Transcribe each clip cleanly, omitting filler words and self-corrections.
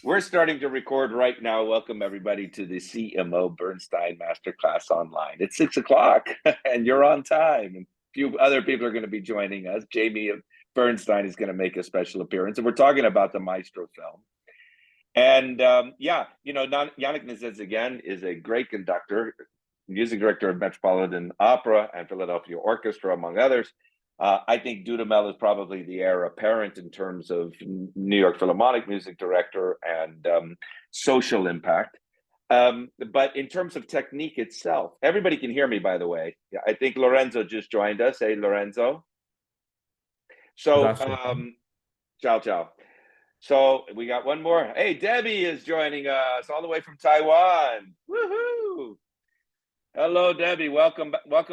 We're starting to record right now. Welcome everybody to the CMO Bernstein Masterclass online. It's 6 o'clock and you're on time. And a few other people are going to be joining us. Jamie of Bernstein is going to make a special appearance. And we're talking about the Maestro film. And Yannick Nézet-Séguin is a great conductor, music director of Metropolitan Opera and Philadelphia Orchestra, among others. I think Dudamel is probably the heir apparent in terms of New York Philharmonic music director and social impact. But in terms of technique itself, everybody can hear me, by the way. Yeah, I think Lorenzo just joined us. Hey, Lorenzo. So, ciao, ciao. So we got one more. Hey, Debbie is joining us all the way from Taiwan. Woohoo! Hello, Debbie. Welcome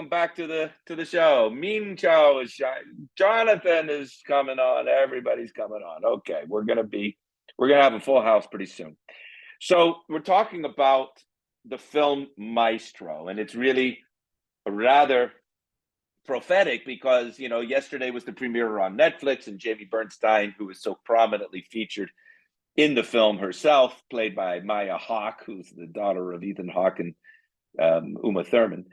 back to the show. Min Chao is Jonathan is coming on. Everybody's coming on. Okay, we're gonna have a full house pretty soon. So we're talking about the film Maestro, and it's really rather prophetic because yesterday was the premiere on Netflix, and Jamie Bernstein, who is so prominently featured in the film herself, played by Maya Hawke, who's the daughter of Ethan Hawke and Uma Thurman.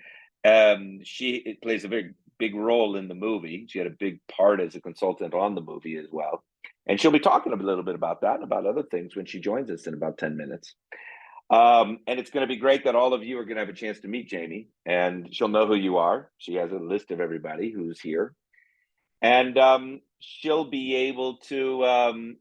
She plays a very big role in the movie. She had a big part as a consultant on the movie as well. And she'll be talking a little bit about that and about other things when she joins us in about 10 minutes. And it's going to be great that all of you are going to have a chance to meet Jamie, and she'll know who you are. She has a list of everybody who's here, and she'll be able to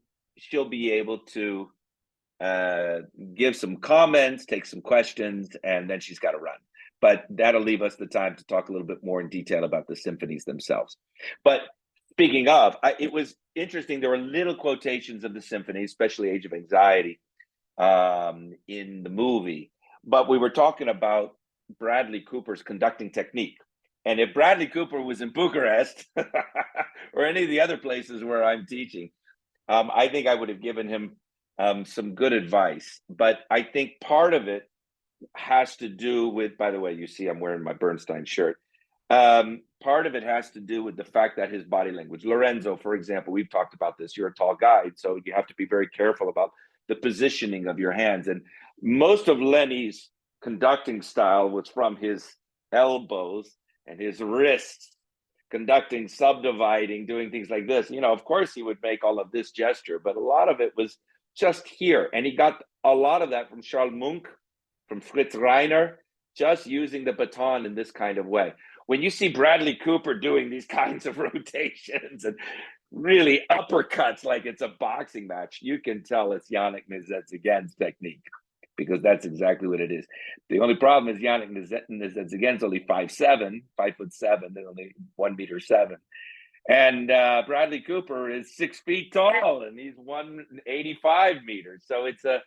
give some comments, take some questions, and then she's got to run. But that'll leave us the time to talk a little bit more in detail about the symphonies themselves. But speaking of, it was interesting. There were little quotations of the symphony, especially Age of Anxiety, in the movie. But we were talking about Bradley Cooper's conducting technique. And if Bradley Cooper was in Bucharest or any of the other places where I'm teaching, I think I would have given him some good advice. But I think part of it has to do with, by the way, you see I'm wearing my Bernstein shirt. Part of it has to do with the fact that his body language. Lorenzo, for example, we've talked about this. You're a tall guy, so you have to be very careful about the positioning of your hands. And most of Lenny's conducting style was from his elbows and his wrists, conducting, subdividing, doing things like this. Of course he would make all of this gesture, but a lot of it was just here. And he got a lot of that from Charles Munch, from Fritz Reiner, just using the baton in this kind of way. When you see Bradley Cooper doing these kinds of rotations and really uppercuts like it's a boxing match, you can tell it's Yannick Nézet-Séguin's technique, because that's exactly what it is. The only problem is Yannick Nézet-Séguin's only 5'7", 5'7", and only 1.7 meters. And Bradley Cooper is 6 feet tall, and he's 185 meters. So it's a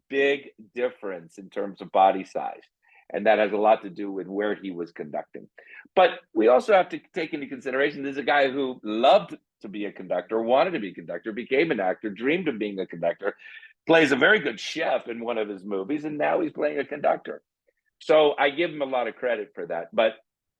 big difference in terms of body size. And that has a lot to do with where he was conducting. But we also have to take into consideration, there's a guy who loved to be a conductor, wanted to be a conductor, became an actor, dreamed of being a conductor, plays a very good chef in one of his movies, and now he's playing a conductor. So I give him a lot of credit for that. But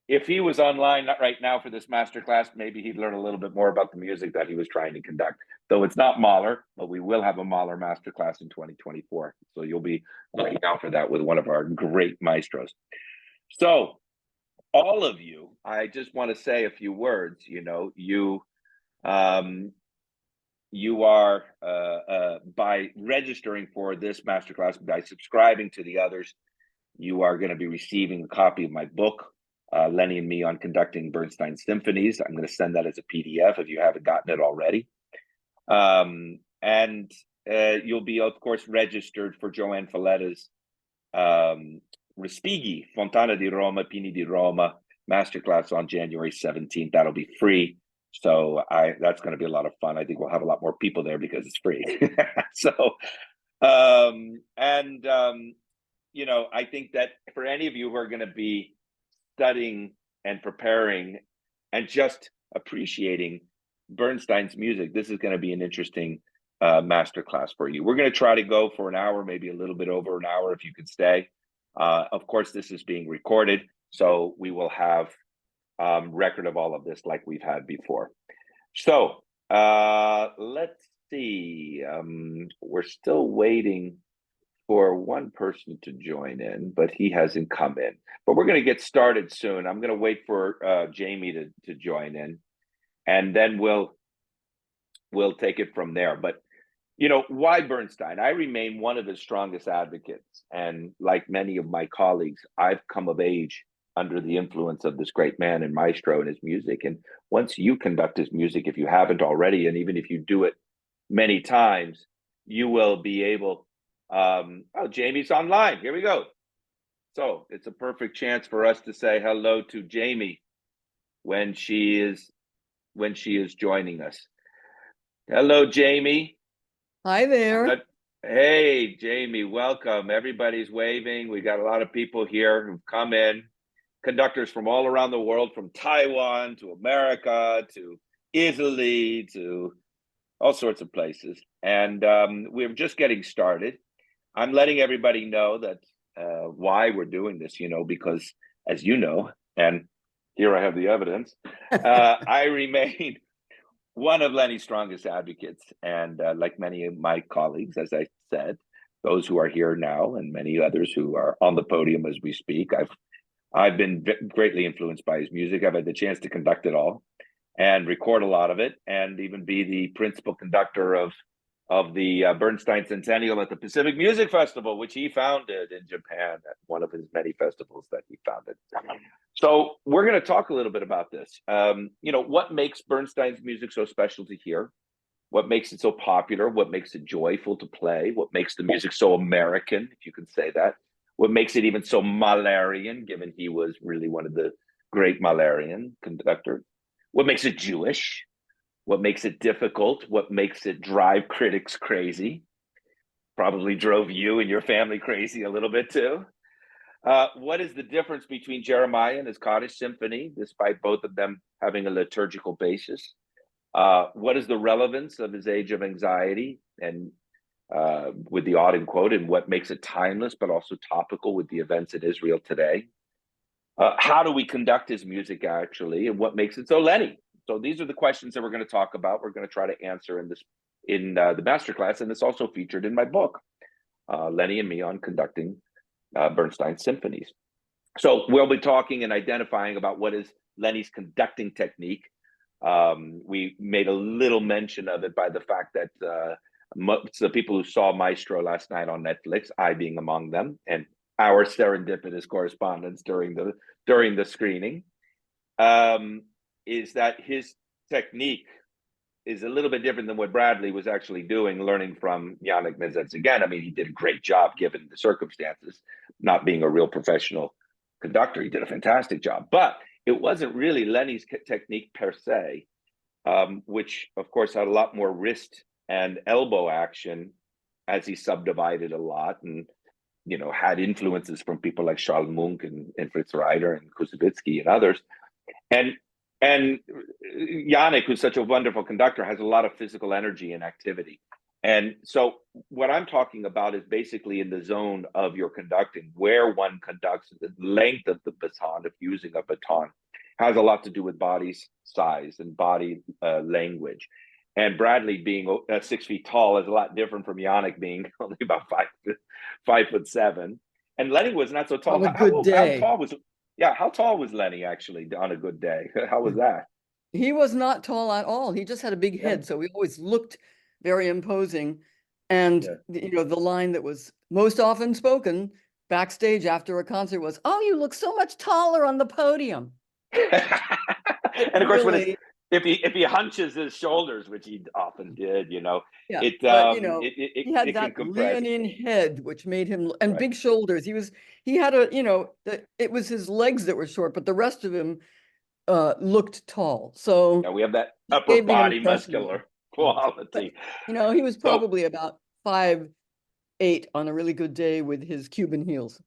if he was online right now for this masterclass, maybe he'd learn a little bit more about the music that he was trying to conduct. Though it's not Mahler, but we will have a Mahler masterclass in 2024. So you'll be looking out for that with one of our great maestros. So all of you, I just want to say a few words. You are, by registering for this masterclass, by subscribing to the others, you are going to be receiving a copy of my book, Lenny and Me on Conducting Bernstein Symphonies. I'm going to send that as a PDF if you haven't gotten it already. And you'll be, of course, registered for Joanne Falletta's Respighi, Fontana di Roma, Pini di Roma masterclass on January 17th. That'll be free. So that's going to be a lot of fun. I think we'll have a lot more people there because it's free. So, I think that for any of you who are going to be studying and preparing and just appreciating Bernstein's music, this is going to be an interesting masterclass for you. We're going to try to go for an hour, maybe a little bit over an hour if you could stay. Of course, this is being recorded, so we will have record of all of this like we've had before. So let's see. We're still waiting for one person to join in, but he hasn't come in. But we're going to get started soon. I'm going to wait for Jamie to join in, and then we'll take it from there. But why Bernstein? I remain one of his strongest advocates, and like many of my colleagues, I've come of age under the influence of this great man and maestro and his music. And once you conduct his music, if you haven't already, and even if you do it many times, you will be able. Jamie's online. Here we go. So it's a perfect chance for us to say hello to Jamie when she is joining us. Hello, Jamie. Hi there. Hey, Jamie, welcome. Everybody's waving. We got a lot of people here who've come in, conductors from all around the world, from Taiwan to America to Italy to all sorts of places. And we're just getting started. I'm letting everybody know that why we're doing this, because as you know, and here I have the evidence, I remain one of Lenny's strongest advocates. And like many of my colleagues, as I said, those who are here now and many others who are on the podium as we speak, I've been greatly influenced by his music. I've had the chance to conduct it all and record a lot of it, and even be the principal conductor of the Bernstein Centennial at the Pacific Music Festival, which he founded in Japan, at one of his many festivals that he founded. So we're going to talk a little bit about this. What makes Bernstein's music so special to hear? What makes it so popular? What makes it joyful to play? What makes the music so American, if you can say that? What makes it even so Mahlerian, given he was really one of the great Mahlerian conductors? What makes it Jewish? What makes it difficult? What makes it drive critics crazy? Probably drove you and your family crazy a little bit too. What is the difference between Jeremiah and his Kaddish Symphony, despite both of them having a liturgical basis? What is the relevance of his Age of Anxiety, and with the odd and quote, and what makes it timeless but also topical with the events in Israel today? How do we conduct his music actually, and what makes it so Lenny? So these are the questions that we're going to talk about. We're going to try to answer in the masterclass, and it's also featured in my book, Lenny and me on conducting Bernstein symphonies. So we'll be talking and identifying about what is Lenny's conducting technique. We made a little mention of it by the fact that most of the people who saw Maestro last night on Netflix, I being among them, and our serendipitous correspondence during the screening, is that his technique is a little bit different than what Bradley was actually doing, learning from Yannick Mezets. Again, I mean, he did a great job given the circumstances, not being a real professional conductor. He did a fantastic job, but it wasn't really Lenny's technique per se, which of course had a lot more wrist and elbow action as he subdivided a lot, and had influences from people like Charles Munch and Fritz Reiter and Kusevitsky and others. And Yannick, who's such a wonderful conductor, has a lot of physical energy and activity. And so what I'm talking about is basically in the zone of your conducting, where one conducts, the length of the baton, of using a baton, has a lot to do with body size and body language. And Bradley being 6 feet tall is a lot different from Yannick being only about 5'7". And Lenny was not so tall. On a good day. How tall was Lenny actually on a good day? How was that? He was not tall at all. He just had a big head, so he always looked very imposing. And the line that was most often spoken backstage after a concert was, "Oh, you look so much taller on the podium." And of course, really, if he hunches his shoulders, which he often did, he had that leonine head, which made him, and big shoulders. He had it was his legs that were short, but the rest of him looked tall. So we have that upper body muscular quality. But, he was probably about 5'8" on a really good day with his Cuban heels.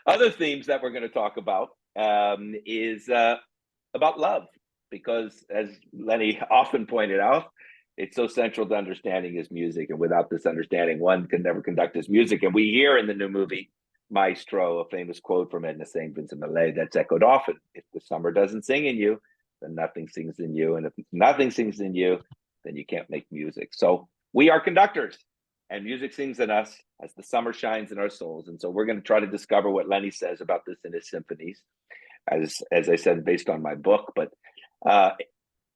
Other themes that we're going to talk about is about love, because as Lenny often pointed out, it's so central to understanding his music, and without this understanding, one can never conduct his music. And we hear in the new movie Maestro a famous quote from Edna St. Vincent Millay that's echoed often: "If the summer doesn't sing in you, then nothing sings in you, and if nothing sings in you, then you can't make music. So we are conductors, and music sings in us as the summer shines in our souls. And so we're going to try to discover what Lenny says about this in his symphonies, as I said, based on my book. But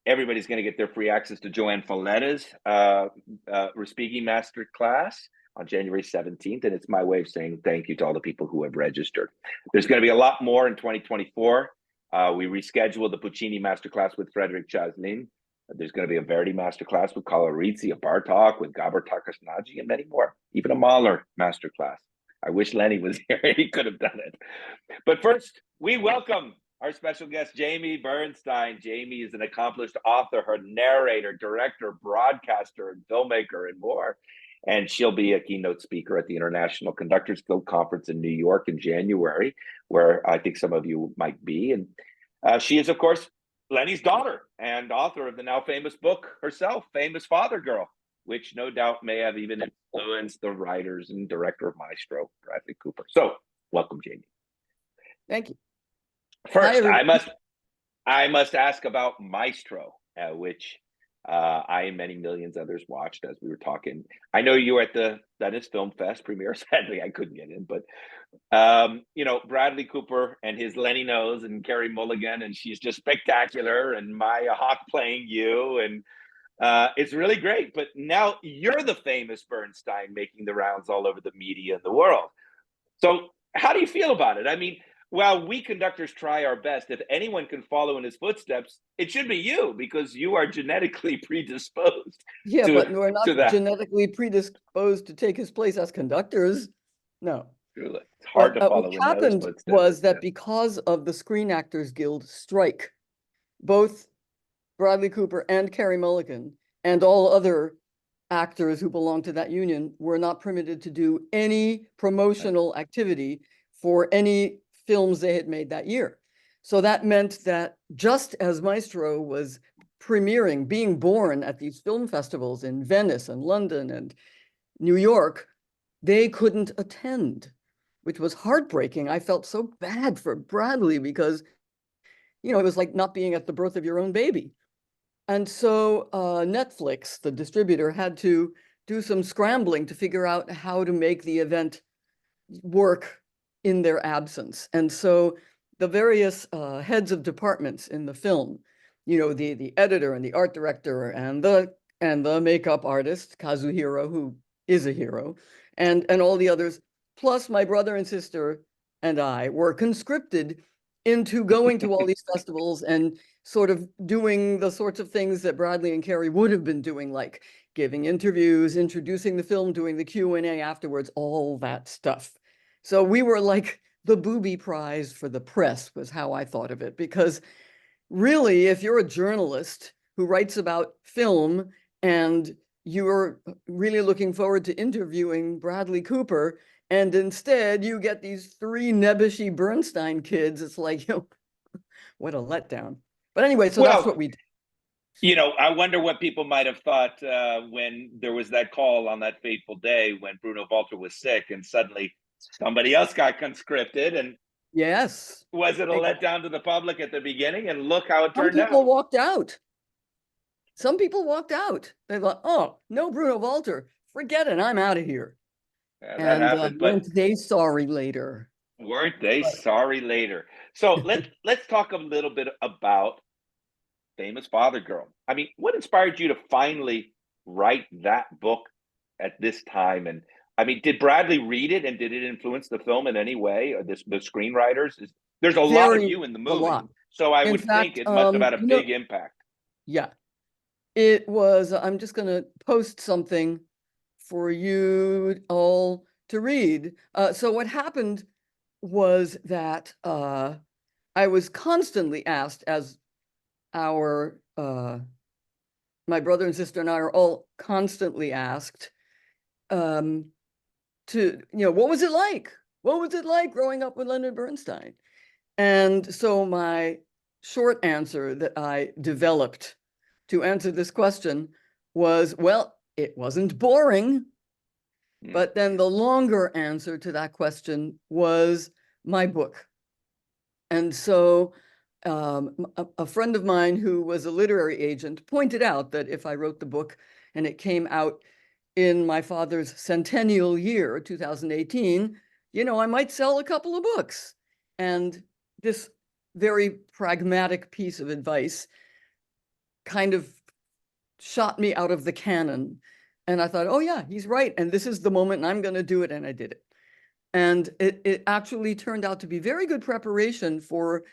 everybody's going to get their free access to Joanne Folletta's Respighi Master Class on January 17th. And it's my way of saying thank you to all the people who have registered. There's going to be a lot more in 2024. We rescheduled the Puccini Masterclass with Frederick Chaslin. There's going to be a Verdi Masterclass with Colorizzi, a Bartok with Gabor Takasnaji, and many more, even a Mahler Masterclass. I wish Lenny was here. He could have done it. But first, we welcome our special guest, Jamie Bernstein. Jamie is an accomplished author, her narrator, director, broadcaster, and filmmaker, and more. And she'll be a keynote speaker at the International Conductors Guild Conference in New York in January, where I think some of you might be. And she is, of course, Lenny's daughter and author of the now famous book herself, Famous Father Girl, which no doubt may have even influenced the writers and director of Maestro, Bradley Cooper. So welcome, Jamie. Thank you. First, I must ask about Maestro, which I and many millions others watched as we were talking. I know you were at the Venice Film Fest premiere. Sadly, I couldn't get in, but Bradley Cooper and his Lenny Knows and Carey Mulligan, and she's just spectacular, and Maya Hawke playing you, and it's really great. But now you're the famous Bernstein making the rounds all over the media in the world. So how do you feel about it? I mean, while we conductors try our best, if anyone can follow in his footsteps, it should be you, because you are genetically predisposed. Yeah, but we're not genetically predisposed to take his place as conductors. No. Truly. It's hard to follow. What happened was that because of the Screen Actors Guild strike, both Bradley Cooper and Carey Mulligan and all other actors who belong to that union were not permitted to do any promotional activity for any films they had made that year. So that meant that just as Maestro was premiering, being born at these film festivals in Venice and London and New York, they couldn't attend, which was heartbreaking. I felt so bad for Bradley because, it was like not being at the birth of your own baby. And so Netflix, the distributor, had to do some scrambling to figure out how to make the event work in their absence. And so the various heads of departments in the film, the editor and the art director and the makeup artist, Kazuhiro, who is a hero, and all the others, plus my brother and sister and I, were conscripted into going to all these festivals and sort of doing the sorts of things that Bradley and Carey would have been doing, like giving interviews, introducing the film, doing the Q&A afterwards, all that stuff. So we were like the booby prize for the press, was how I thought of it. Because really, if you're a journalist who writes about film and you're really looking forward to interviewing Bradley Cooper, and instead you get these three nebbishy Bernstein kids, it's like, what a letdown. But anyway, so that's what we did. I wonder what people might have thought when there was that call on that fateful day when Bruno Walter was sick and suddenly somebody else got conscripted. And yes, was it a letdown to the public at the beginning? And look how it turned out. Some people walked out. Some people walked out. They thought, oh, no Bruno Walter, forget it, I'm out of here. Yeah, that happened, but weren't they sorry later? Weren't they sorry later? So let's talk a little bit about Famous Father Girl. I mean, what inspired you to finally write that book at this time? And I mean, did Bradley read it, and did it influence the film in any way? Or the screenwriters? There's a lot of you in the movie, so I would think it must have had a big impact. Yeah, it was. I'm just going to post something for you all to read. So what happened was that I was constantly asked, as our my brother and sister and I are all constantly asked, to, what was it like? What was it like growing up with Leonard Bernstein? And so my short answer that I developed to answer this question was, well, it wasn't boring. But then the longer answer to that question was my book. And so a friend of mine who was a literary agent pointed out that if I wrote the book and it came out in my father's centennial year, 2018, I might sell a couple of books. And this very pragmatic piece of advice kind of shot me out of the cannon. And I thought, oh yeah, he's right. And this is the moment and I'm going to do it. And I did it. And it actually turned out to be very good preparation for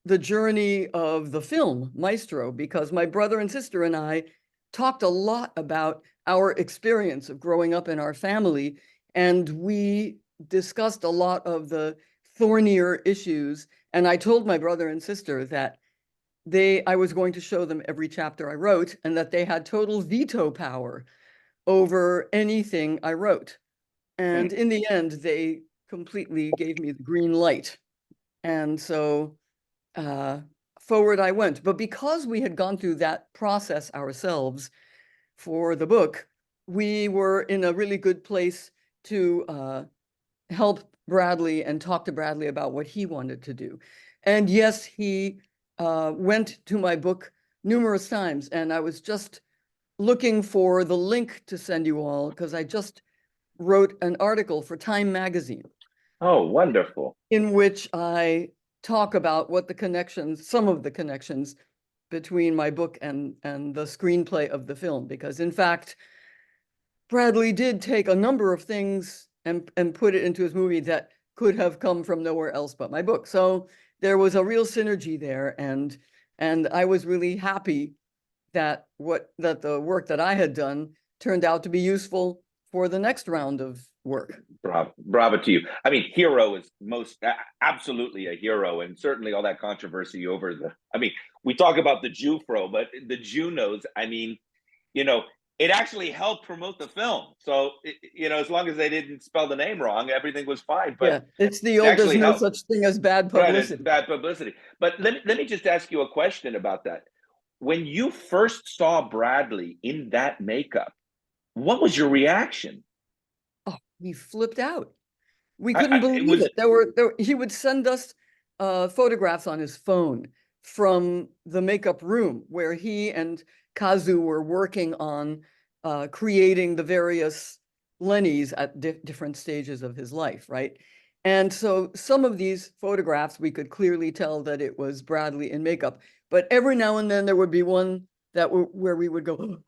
the journey of the film Maestro, because my brother and sister and I talked a lot about our experience of growing up in our family. And we discussed a lot of the thornier issues. And I told my brother and sister that I was going to show them every chapter I wrote and that they had total veto power over anything I wrote. And in the end, they completely gave me the green light. And so forward I went. But because we had gone through that process ourselves for the book, we were in a really good place to help Bradley and talk to Bradley about what he wanted to do. And yes, he went to my book numerous times, and I was just looking for the link to send you all because I just wrote an article for Time magazine. Oh, wonderful. In which I talk about what the connections, some of the connections between my book and the screenplay of the film, because in fact, Bradley did take a number of things and put it into his movie that could have come from nowhere else but my book. So there was a real synergy there, and I was really happy that the work that I had done turned out to be useful for the next round of work. Bravo to you. I mean, hero is absolutely a hero, and certainly all that controversy over we talk about the Jufro, but the Junos, it actually helped promote the film. So, as long as they didn't spell the name wrong, everything was fine. But yeah, it's the old, there's no such thing as bad publicity. Right, bad publicity. But let me just ask you a question about that. When you first saw Bradley in that makeup, what was your reaction? Oh, we flipped out. We couldn't believe it. He would send us photographs on his phone from the makeup room where he and Kazu were working on creating the various Lennys at different stages of his life, right? And so some of these photographs, we could clearly tell that it was Bradley in makeup. But every now and then there would be one where we would go,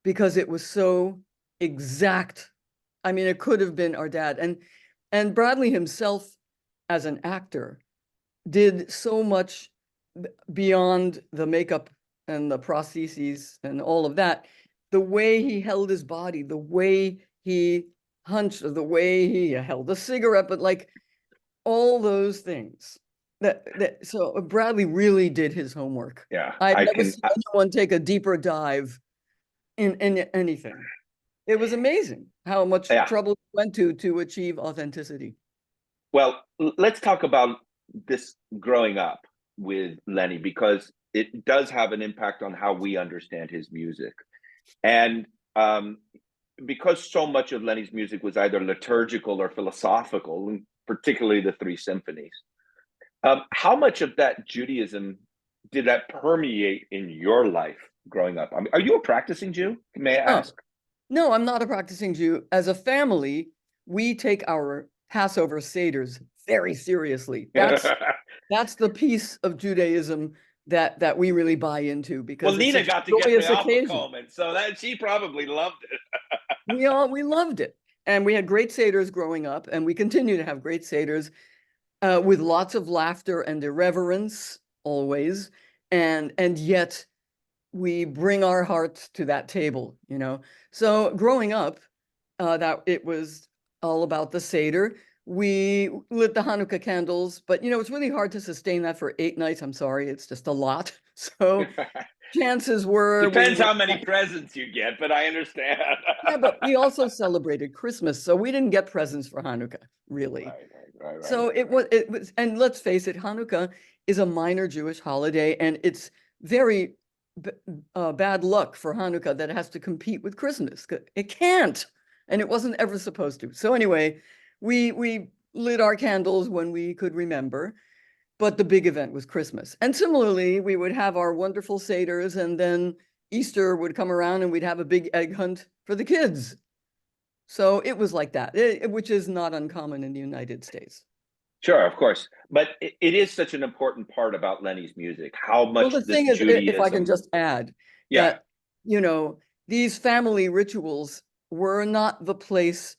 because it was so exact. I mean, it could have been our dad. And Bradley himself, as an actor, did so much beyond the makeup and the prostheses and all of that. The way he held his body, the way he hunched, the way he held a cigarette, but like all those things. So Bradley really did his homework. Yeah, I've never seen anyone take a deeper dive in anything. It was amazing how much trouble he went to achieve authenticity. Well, let's talk about this growing up with Lenny, because it does have an impact on how we understand his music. And because so much of Lenny's music was either liturgical or philosophical, and particularly the three symphonies, how much of that Judaism did that permeate in your life growing up? I mean, are you a practicing Jew? May I ask? No, I'm not a practicing Jew. As a family, we take our Passover Seders very seriously. That's the piece of Judaism that we really buy into, because Nina got to get the Afikomen, so that she probably loved it. we loved it, and we had great Seders growing up, and we continue to have great Seders with lots of laughter and irreverence always, and yet we bring our hearts to that table, So growing up, that it was all about the Seder. We lit the Hanukkah candles, but it's really hard to sustain that for 8 nights. I'm sorry, it's just a lot. So chances were depends how many presents you get, but I understand. Yeah, but we also celebrated Christmas, so we didn't get presents for Hanukkah, really. Right. So it was, and let's face it, Hanukkah is a minor Jewish holiday, and it's very bad luck for Hanukkah that it has to compete with Christmas. It can't, and it wasn't ever supposed to. So anyway, we lit our candles when we could remember, but the big event was Christmas. And similarly, we would have our wonderful seders, and then Easter would come around and we'd have a big egg hunt for the kids. So it was like that, which is not uncommon in the United States. Sure, of course. But it is such an important part about Lenny's music, how Well, much the this thing is, if I can Judaism. just add Yeah, that, you know, these family rituals were not the place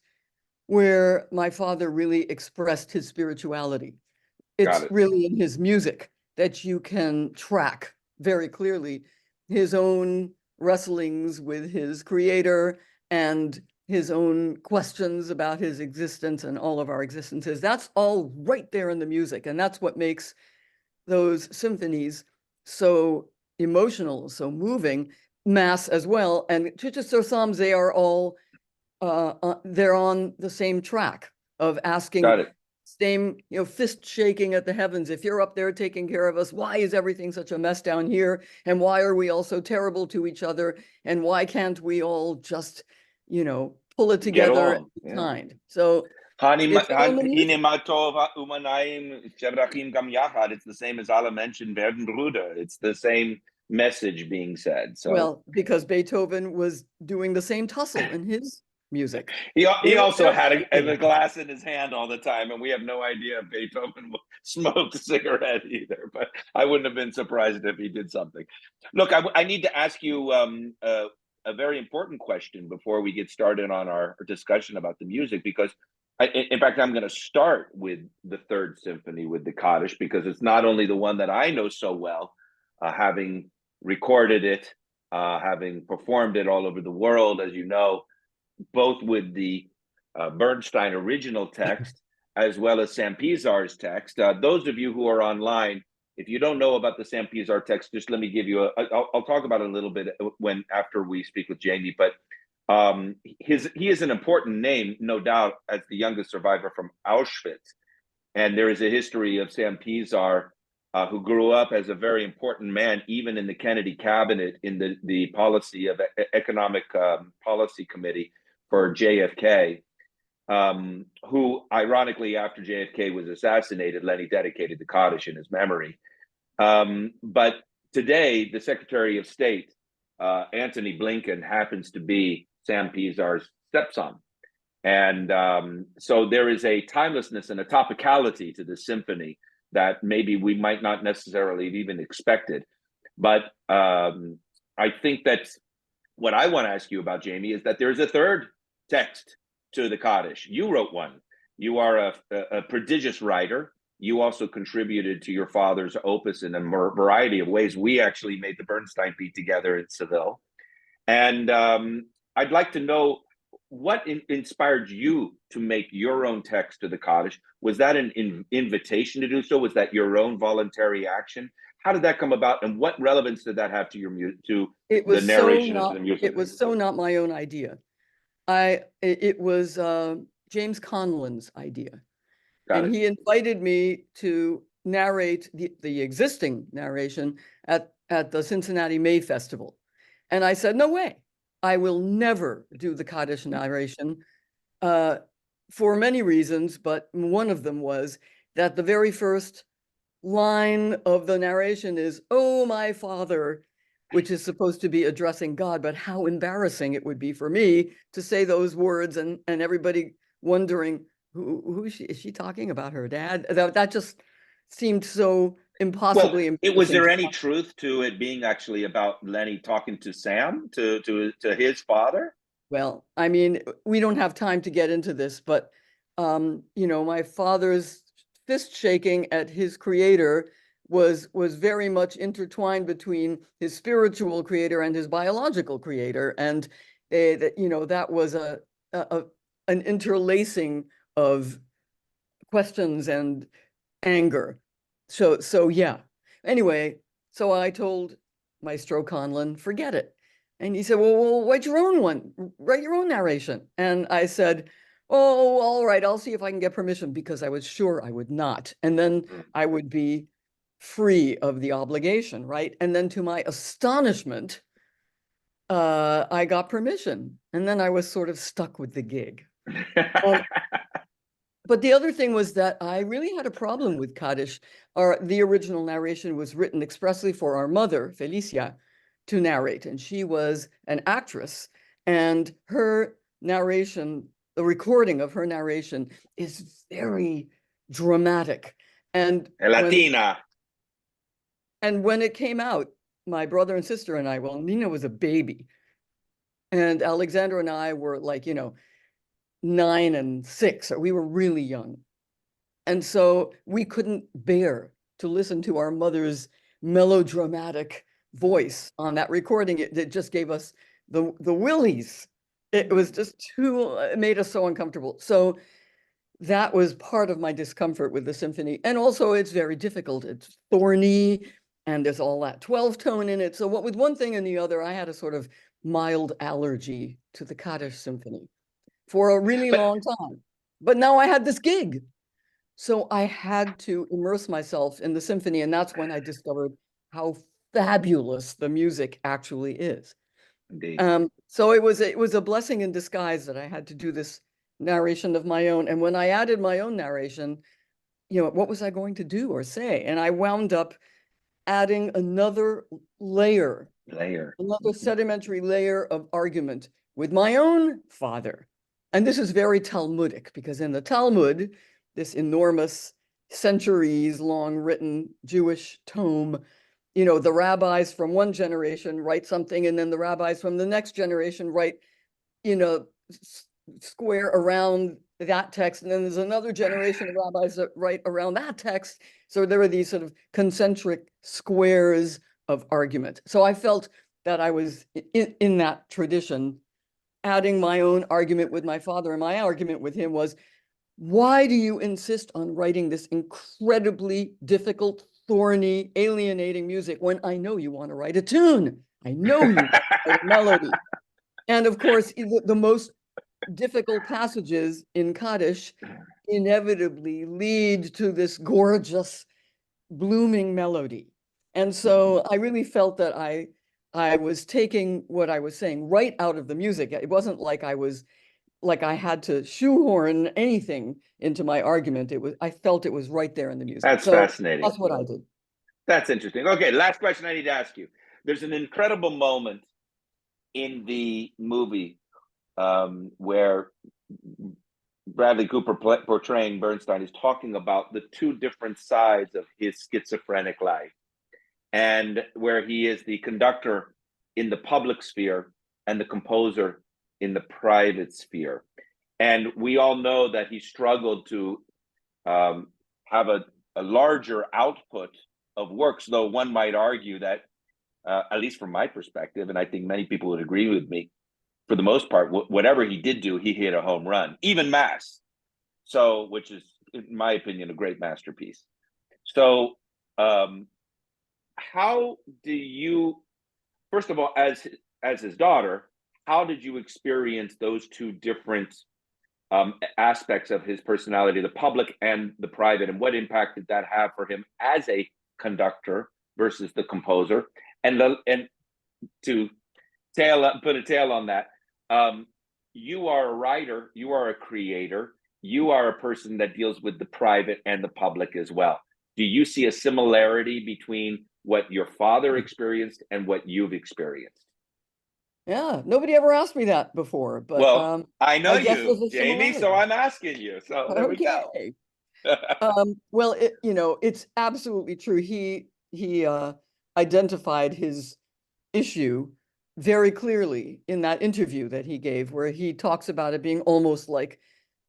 where my father really expressed his spirituality. got It's it. really in his music that you can track very clearly his own wrestlings with his creator and his own questions about his existence and all of our existences. That's all right there in the music. And that's what makes those symphonies so emotional, so moving, mass as well. And Chichester Psalms, they are all, they're on the same track of asking Got it. same, fist shaking at the heavens. If you're up there taking care of us, why is everything such a mess down here? And why are we all so terrible to each other? And why can't we all just, pull it Get together and along. be Yeah. kind? So it's all in the music. It's the same as Allah mentioned, werden Bruder. It's the same message being said. So Well, because Beethoven was doing the same tussle in his music. he They're also had fighting. a glass in his hand all the time, and we have no idea if Beethoven smoked a cigarette either. But I wouldn't have been surprised if he did something. Look, I need to ask you a very important question before we get started on our discussion about the music, because in fact, I'm going to start with the Third Symphony with the Kaddish, because it's not only the one that I know so well, having recorded it, having performed it all over the world, as you know, both with the Bernstein original text as well as Sam Pizar's text. Those of you who are online, if you don't know about the Sam Pizar text, just let me give you I'll talk about it a little bit after we speak with Jamie. But he is an important name, no doubt, as the youngest survivor from Auschwitz. And there is a history of Sam Pizar, who grew up as a very important man, even in the Kennedy cabinet, in the policy of economic policy committee for JFK, who ironically, after JFK was assassinated, Lenny dedicated the Kaddish in his memory. But today, the Secretary of State, Antony Blinken, happens to be Sam Pizar's stepson. And so there is a timelessness and a topicality to the symphony that maybe we might not necessarily have even expected. But I think that what I want to ask you about, Jamie, is that there's a third text to the Kaddish. You wrote one. You are a prodigious writer. You also contributed to your father's opus in a variety of ways. We actually made the Bernstein beat together in Seville. And I'd like to know what inspired you to make your own text to the Kaddish. Was that an invitation to do so? Was that your own voluntary action? How did that come about, and what relevance did that have to your the narration of the music? It was so not my own idea. It was James Conlon's idea. And he invited me to narrate the existing narration at the Cincinnati May Festival. And I said, no way. I will never do the Kaddish narration for many reasons, but one of them was that the very first line of the narration is, "Oh, my father," which is supposed to be addressing God, but how embarrassing it would be for me to say those words and everybody wondering, who is she? Is she talking about her dad? That just seemed so impossibly embarrassing. Was there any truth to it being actually about Lenny talking to Sam, to his father? Well, I mean, we don't have time to get into this, but my father's fist shaking at his creator was very much intertwined between his spiritual creator and his biological creator, and that was an interlacing of questions and anger. So yeah. Anyway, so I told Maestro Conlon, forget it. And he said, well, write your own one, write your own narration. And I said, oh, all right, I'll see if I can get permission, because I was sure I would not. And then I would be free of the obligation, right? And then to my astonishment, I got permission. And then I was sort of stuck with the gig. But the other thing was that I really had a problem with Kaddish. The original narration was written expressly for our mother, Felicia, to narrate, and she was an actress, and her narration, the recording of her narration, is very dramatic. And Latina. when it came out, my brother and sister and I, well, Nina was a baby, and Alexandra and I were like, 9 and 6, or we were really young. And so we couldn't bear to listen to our mother's melodramatic voice on that recording. It just gave us the willies. It was just it made us so uncomfortable. So that was part of my discomfort with the symphony. And also it's very difficult. It's thorny and there's all that 12 tone in it. So what with one thing and the other, I had a sort of mild allergy to the Kaddish symphony for a really long time. But now I had this gig. So I had to immerse myself in the symphony, and that's when I discovered how fabulous the music actually is. Indeed. So it was a blessing in disguise that I had to do this narration of my own. And when I added my own narration, what was I going to do or say? And I wound up adding another layer, another sedimentary layer of argument with my own father. And this is very Talmudic, because in the Talmud, this enormous centuries-long written Jewish tome, the rabbis from one generation write something, and then the rabbis from the next generation write, square around that text, and then there's another generation of rabbis that write around that text. So there are these sort of concentric squares of argument. So I felt that I was in that tradition, adding my own argument with my father, and my argument with him was, why do you insist on writing this incredibly difficult, thorny, alienating music when I know you want to write a tune? I know you want to write a melody. And of course, the most difficult passages in Kaddish inevitably lead to this gorgeous, blooming melody. And so I really felt that I was taking what I was saying right out of the music. It wasn't like I had to shoehorn anything into my argument. I felt it was right there in the music. That's fascinating. That's what I did. That's interesting. Okay, last question I need to ask you. There's an incredible moment in the movie where Bradley Cooper portraying Bernstein is talking about the two different sides of his schizophrenic life, and where he is the conductor in the public sphere and the composer in the private sphere. And we all know that he struggled to have a larger output of works, though one might argue that, at least from my perspective, and I think many people would agree with me, for the most part, whatever he did do, he hit a home run, even Mass. So, which is, in my opinion, a great masterpiece. So, how do you, first of all, as his daughter, how did you experience those two different aspects of his personality, the public and the private, and what impact did that have for him as a conductor versus the composer? And to put a tail on that, you are a writer, you are a creator, you are a person that deals with the private and the public as well. Do you see a similarity between what your father experienced and what you've experienced? Yeah, nobody ever asked me that before, but well, I know you, Jamie, so I'm asking you. So there we go. Well, it's absolutely true. He identified his issue very clearly in that interview that he gave, where he talks about it being almost like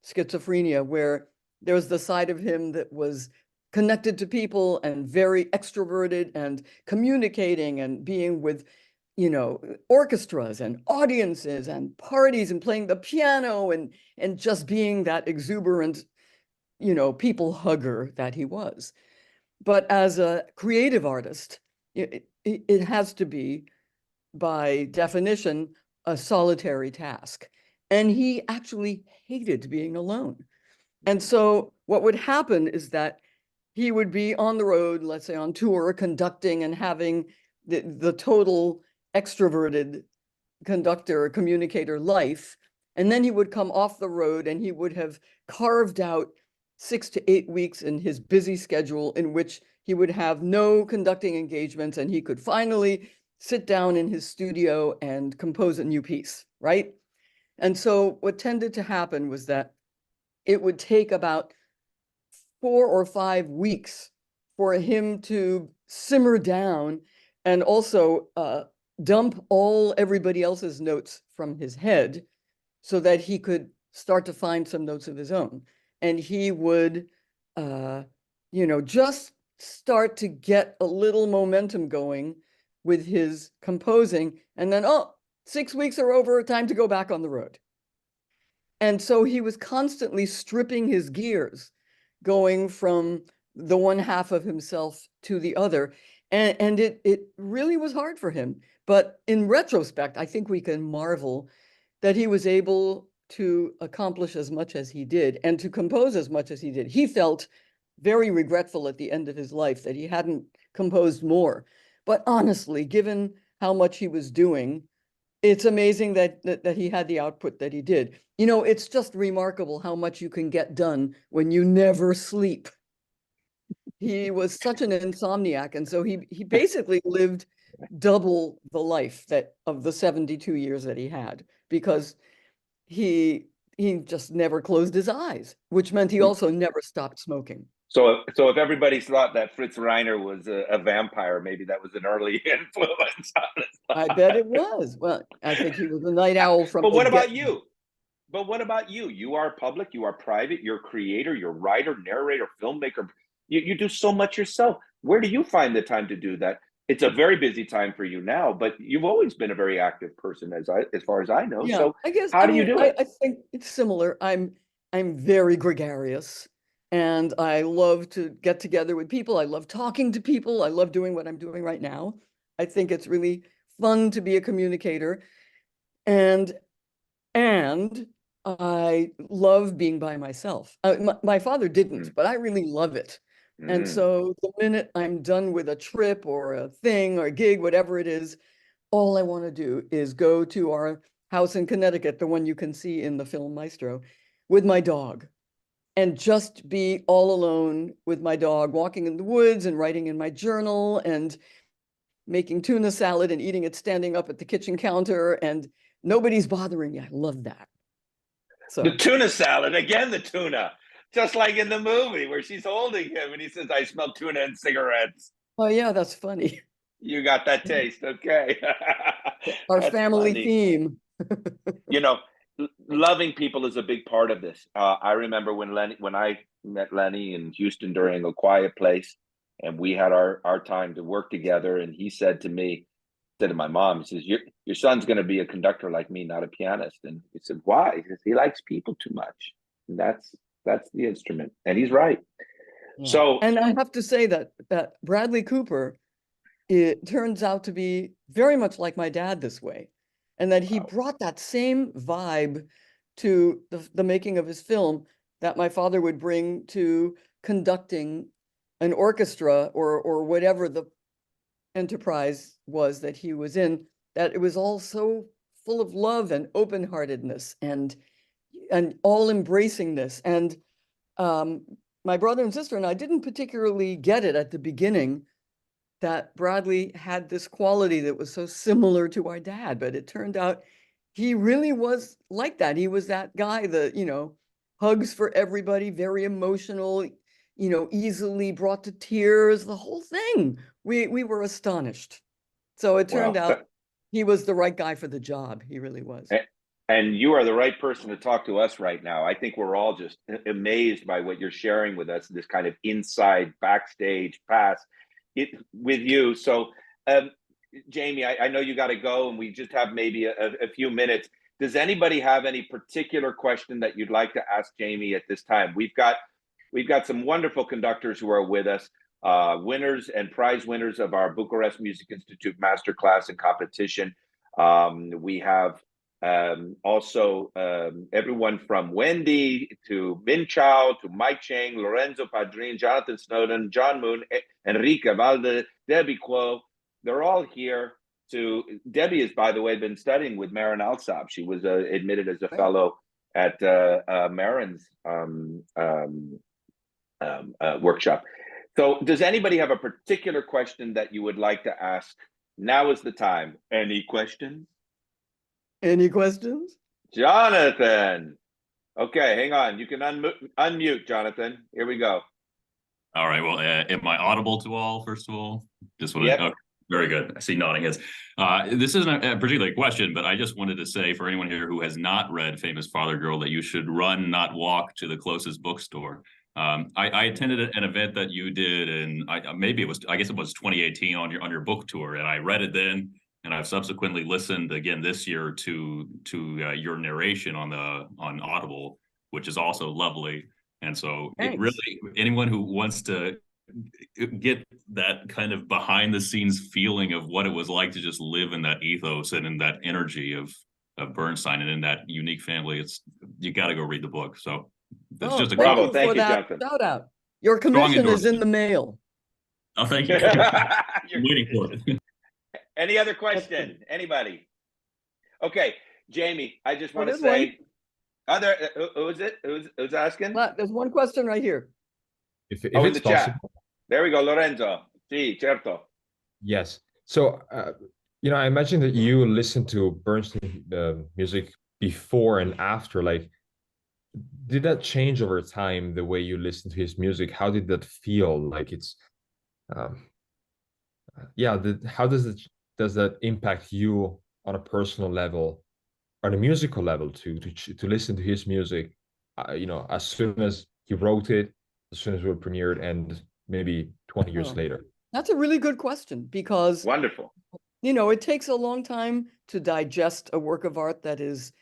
schizophrenia, where there was the side of him that was connected to people and very extroverted and communicating and being with, orchestras and audiences and parties and playing the piano and just being that exuberant, people hugger that he was. But as a creative artist, it has to be, by definition, a solitary task. And he actually hated being alone. And so what would happen is that he would be on the road, let's say on tour, conducting and having the total extroverted conductor, communicator life. And then he would come off the road and he would have carved out 6 to 8 weeks in his busy schedule in which he would have no conducting engagements and he could finally sit down in his studio and compose a new piece, right? And so what tended to happen was that it would take about 4 or 5 weeks for him to simmer down and also dump everybody else's notes from his head so that he could start to find some notes of his own. And he would, just start to get a little momentum going with his composing. And then, 6 weeks are over, time to go back on the road. And so he was constantly stripping his gears, going from the one half of himself to the other. And it really was hard for him. But in retrospect, I think we can marvel that he was able to accomplish as much as he did and to compose as much as he did. He felt very regretful at the end of his life that he hadn't composed more. But honestly, given how much he was doing, it's amazing that he had the output that he did. It's just remarkable how much you can get done when you never sleep. He was such an insomniac, and so he basically lived double the life of the 72 years that he had, because he just never closed his eyes, which meant he also never stopped smoking. So if everybody thought that Fritz Reiner was a vampire, maybe that was an early influence on his life. I bet it was. Well, I think he was a night owl from But the what about get-go. you? But what about you? You are public, you are private, you're a creator, you're a writer, narrator, filmmaker. You do so much yourself. Where do you find the time to do that? It's a very busy time for you now, but you've always been a very active person as far as I know. Yeah, So I guess, how do you do it? I think it's similar. I'm very gregarious and I love to get together with people. I love talking to people. I love doing what I'm doing right now. I think it's really fun to be a communicator. And I love being by myself. My father didn't, Mm, but I really love it. And mm. so the minute I'm done with a trip or a thing or a gig, whatever it is, all I want to do is go to our house in Connecticut, the one you can see in the film Maestro, with my dog and just be all alone with my dog, walking in the woods and writing in my journal and making tuna salad and eating it standing up at the kitchen counter, and nobody's bothering me. I love that. The So, tuna salad, again, the tuna, just like in the movie where she's holding him and he says, I smell tuna and cigarettes. oh yeah, that's funny. You got that taste. Okay. Our That's family funny. theme. You know, loving people is a big part of this. I remember when I met Lenny in Houston during A Quiet Place, and we had our time to work together. And he said to me, said to my mom, he says, your son's going to be a conductor like me, not a pianist. And he said, why? He says, he likes people too much. And that's the instrument. And he's right. Yeah. So, And I have to say that Bradley Cooper, it turns out to be very much like my dad this way, and that he wow. brought that same vibe to the making of his film that my father would bring to conducting an orchestra or whatever the enterprise was that he was in, that it was all so full of love and open-heartedness and all embracingness. And my brother and sister and I didn't particularly get it at the beginning that Bradley had this quality that was so similar to our dad, but it turned out he really was like that. He was that guy that, hugs for everybody, very emotional, easily brought to tears, the whole thing. We were astonished. So it turned Well, out he was the right guy for the job. He really was. and you are the right person to talk to us right now. I think we're all just amazed by what you're sharing with us, this kind of inside backstage pass with you. So, Jamie, I know you got to go, and we just have maybe a few minutes. Does anybody have any particular question that you'd like to ask Jamie at this time? We've got some wonderful conductors who are with us, winners and prize winners of our Bucharest Music Institute masterclass and competition. We have also everyone from Wendy to Min Chao to Mike Chang, Lorenzo Padrin, Jonathan Snowden, John Moon, Enrique Valde, Debbie Quo. They're all here. Debbie has, by the way, been studying with Marin Alsop. She was admitted as a fellow at Marin's workshop. So does anybody have a particular question that you would like to ask? Now is the time. Any questions? Any questions? Jonathan. Okay, hang on. You can unmute, Jonathan. Here we go. All right. Well, am I audible to all, first of all? Just want to, Yep. okay, very good. I see nodding heads. This isn't a particular question, but I just wanted to say for anyone here who has not read Famous Father Girl that you should run, not walk, to the closest bookstore. I attended an event that you did, and I guess it was 2018 on your book tour, and I read it then, and I've subsequently listened again this year to your narration on Audible, which is also lovely. And so it really, anyone who wants to get that kind of behind the scenes feeling of what it was like to just live in that ethos and in that energy of Bernstein and in that unique family, you got to go read the book. So it's just a bravo. Thank you, that Jonathan. shout out. Your commission is in the mail. Oh, thank you. I'm waiting for it. Any other question? Anybody? Okay, Jamie, I just want to say, who is it? Who's asking? There's one question right here. If in it's the chat. possible. There we go, Lorenzo. Sí, certo. Yes. So, I imagine that you listen to Bernstein music before and after. Like, did that change over time, the way you listen to his music? How did that feel? Like how does that impact you on a personal level, on a musical level, to listen to his music, as soon as he wrote it, as soon as it was premiered, and maybe 20 years later? That's a really good question, because wonderful. It takes a long time to digest a work of art that is,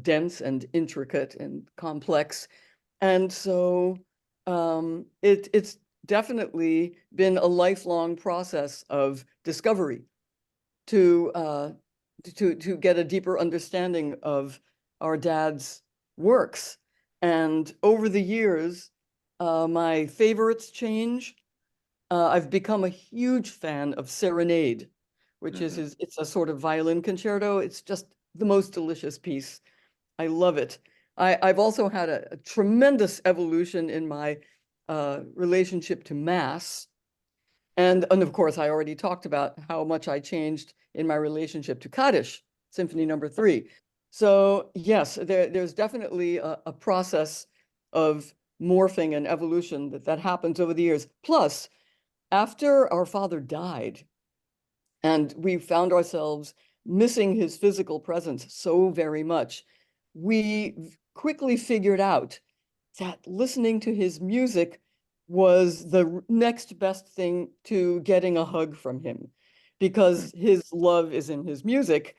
dense and intricate and complex. And so it's definitely been a lifelong process of discovery to get a deeper understanding of our dad's works. And over the years, my favorites change. I've become a huge fan of Serenade, which is it's a sort of violin concerto. It's just the most delicious piece. I love it. I've also had a tremendous evolution in my relationship to Mass. And of course, I already talked about how much I changed in my relationship to Kaddish, Symphony No. 3. So yes, there's definitely a process of morphing and evolution that happens over the years. Plus, after our father died, and we found ourselves missing his physical presence so very much, we quickly figured out that listening to his music was the next best thing to getting a hug from him, because his love is in his music.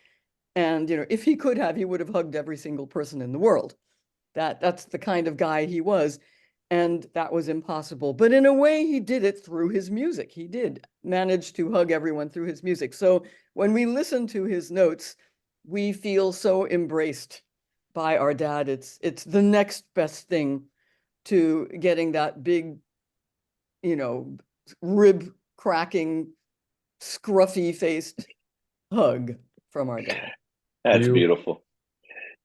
And, if he could have, he would have hugged every single person in the world. That's the kind of guy he was. And that was impossible. But in a way, he did it through his music. He did manage to hug everyone through his music. So when we listen to his notes, we feel so embraced by our dad. It's the next best thing to getting that big, rib cracking, scruffy faced hug from our dad. That's beautiful.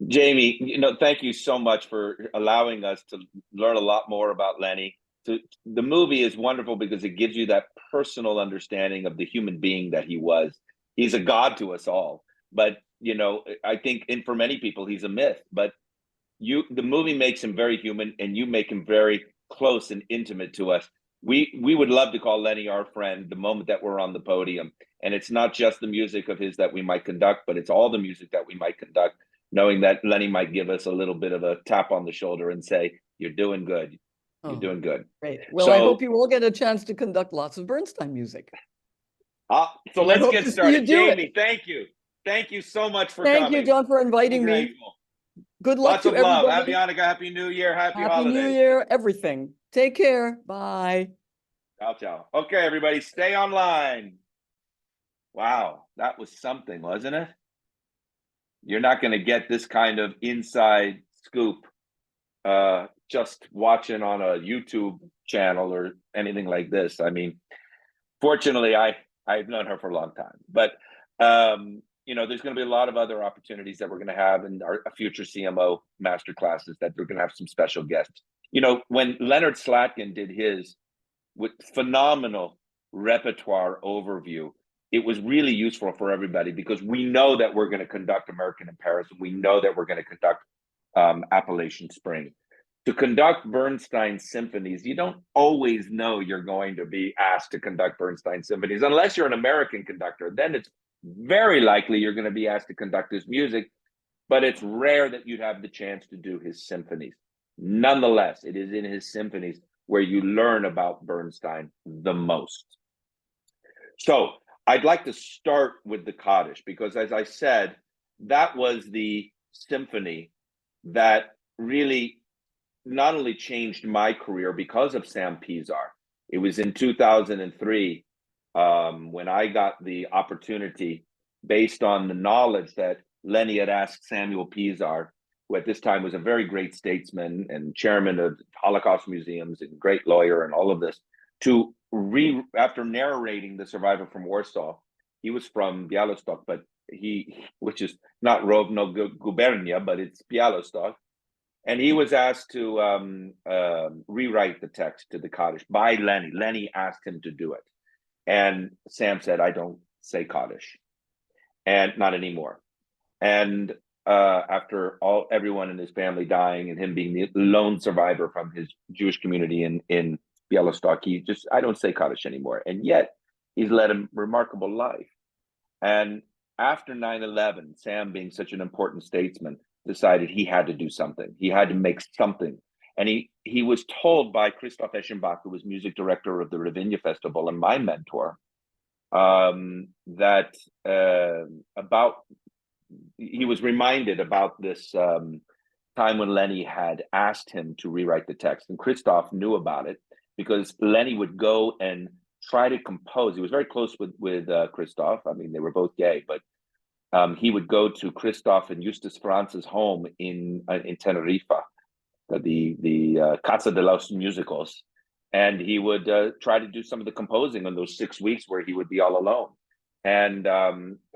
Jamie, thank you so much for allowing us to learn a lot more about Lenny. The movie is wonderful because it gives you that personal understanding of the human being that he was. He's a god to us all, but I think, and for many people, he's a myth. But the movie makes him very human, and you make him very close and intimate to us. We would love to call Lenny our friend the moment that we're on the podium, and it's not just the music of his that we might conduct, but it's all the music that we might conduct, knowing that Lenny might give us a little bit of a tap on the shoulder and say, "You're doing good. You're doing good." Great. Well, I hope you will get a chance to conduct lots of Bernstein music. So let's get started. Jamie, thank you. Thank you so much for coming. Thank you, John, for inviting me. Good luck to everybody. Lots of love. Happy Hanukkah, Happy New Year, Happy Holidays. Happy New Year, everything. Take care. Bye. Ciao, ciao. Okay, everybody, stay online. Wow, that was something, wasn't it? You're not going to get this kind of inside scoop just watching on a YouTube channel or anything like this. I mean, fortunately, I've known her for a long time, but there's going to be a lot of other opportunities that we're going to have in our future CMO master classes, that we're going to have some special guests when Leonard Slatkin did his with phenomenal repertoire overview, it was really useful for everybody because we know that we're going to conduct American in Paris. And we know that we're going to conduct Appalachian Spring. To conduct Bernstein symphonies, you don't always know you're going to be asked to conduct Bernstein symphonies unless you're an American conductor. Then it's very likely you're going to be asked to conduct his music, but it's rare that you'd have the chance to do his symphonies. Nonetheless, it is in his symphonies where you learn about Bernstein the most. So I'd like to start with the Kaddish because, as I said, that was the symphony that really not only changed my career because of Sam Pizar. It was in 2003 when I got the opportunity, based on the knowledge that Lenny had asked Samuel Pizar, who at this time was a very great statesman and chairman of Holocaust museums and great lawyer and all of this, to after narrating The Survivor from Warsaw. He was from Białystok, but which is not Rovno Gubernia, but it's Białystok. And he was asked to rewrite the text to the Kaddish by Lenny. Lenny asked him to do it. And Sam said, I don't say Kaddish. And not anymore. And after everyone in his family dying and him being the lone survivor from his Jewish community in Białystok, I don't say Kaddish anymore. And yet he's led a remarkable life. And after 9/11, Sam, being such an important statesman, decided he had to do something. He had to make something. And he was told by Christoph Eschenbach, who was music director of the Ravinia Festival and my mentor, that he was reminded about this time when Lenny had asked him to rewrite the text. And Christoph knew about it because Lenny would go and try to compose. He was very close with Christoph. I mean, they were both gay, but he would go to Christoph and Eustace Franz's home in Tenerife, the Casa de los Músicos, and he would try to do some of the composing in those 6 weeks where he would be all alone. And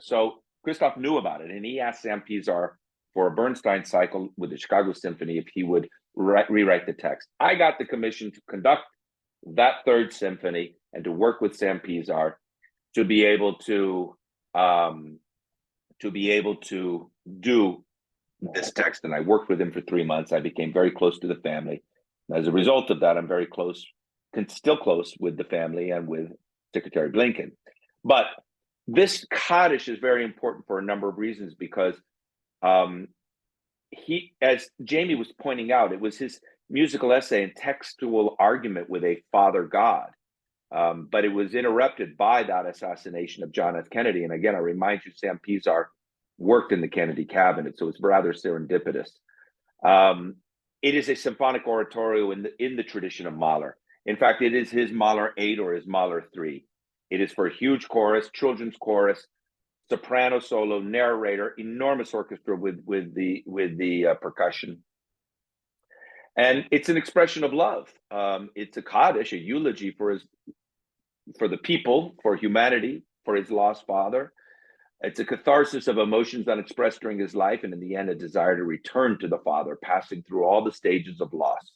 so Christoph knew about it, and he asked Sam Pizar for a Bernstein cycle with the Chicago Symphony if he would rewrite the text. I got the commission to conduct that third symphony and to work with Sam Pizar to be able to do this text. And I worked with him for 3 months. I became very close to the family. As a result of that, I'm very still close with the family and with Secretary Blinken. But this Kaddish is very important for a number of reasons because as Jamie was pointing out, it was his musical essay and textual argument with a father God. But it was interrupted by that assassination of John F. Kennedy. And again, I remind you, Sam Pizar worked in the Kennedy cabinet, so it's rather serendipitous. It is a symphonic oratorio in the tradition of Mahler. In fact, it is his Mahler 8 or his Mahler 3. It is for a huge chorus, children's chorus, soprano solo, narrator, enormous orchestra with the percussion. And it's an expression of love. It's a Kaddish, a eulogy for the people, for humanity, for his lost father. It's a catharsis of emotions unexpressed during his life, and in the end, a desire to return to the father, passing through all the stages of loss.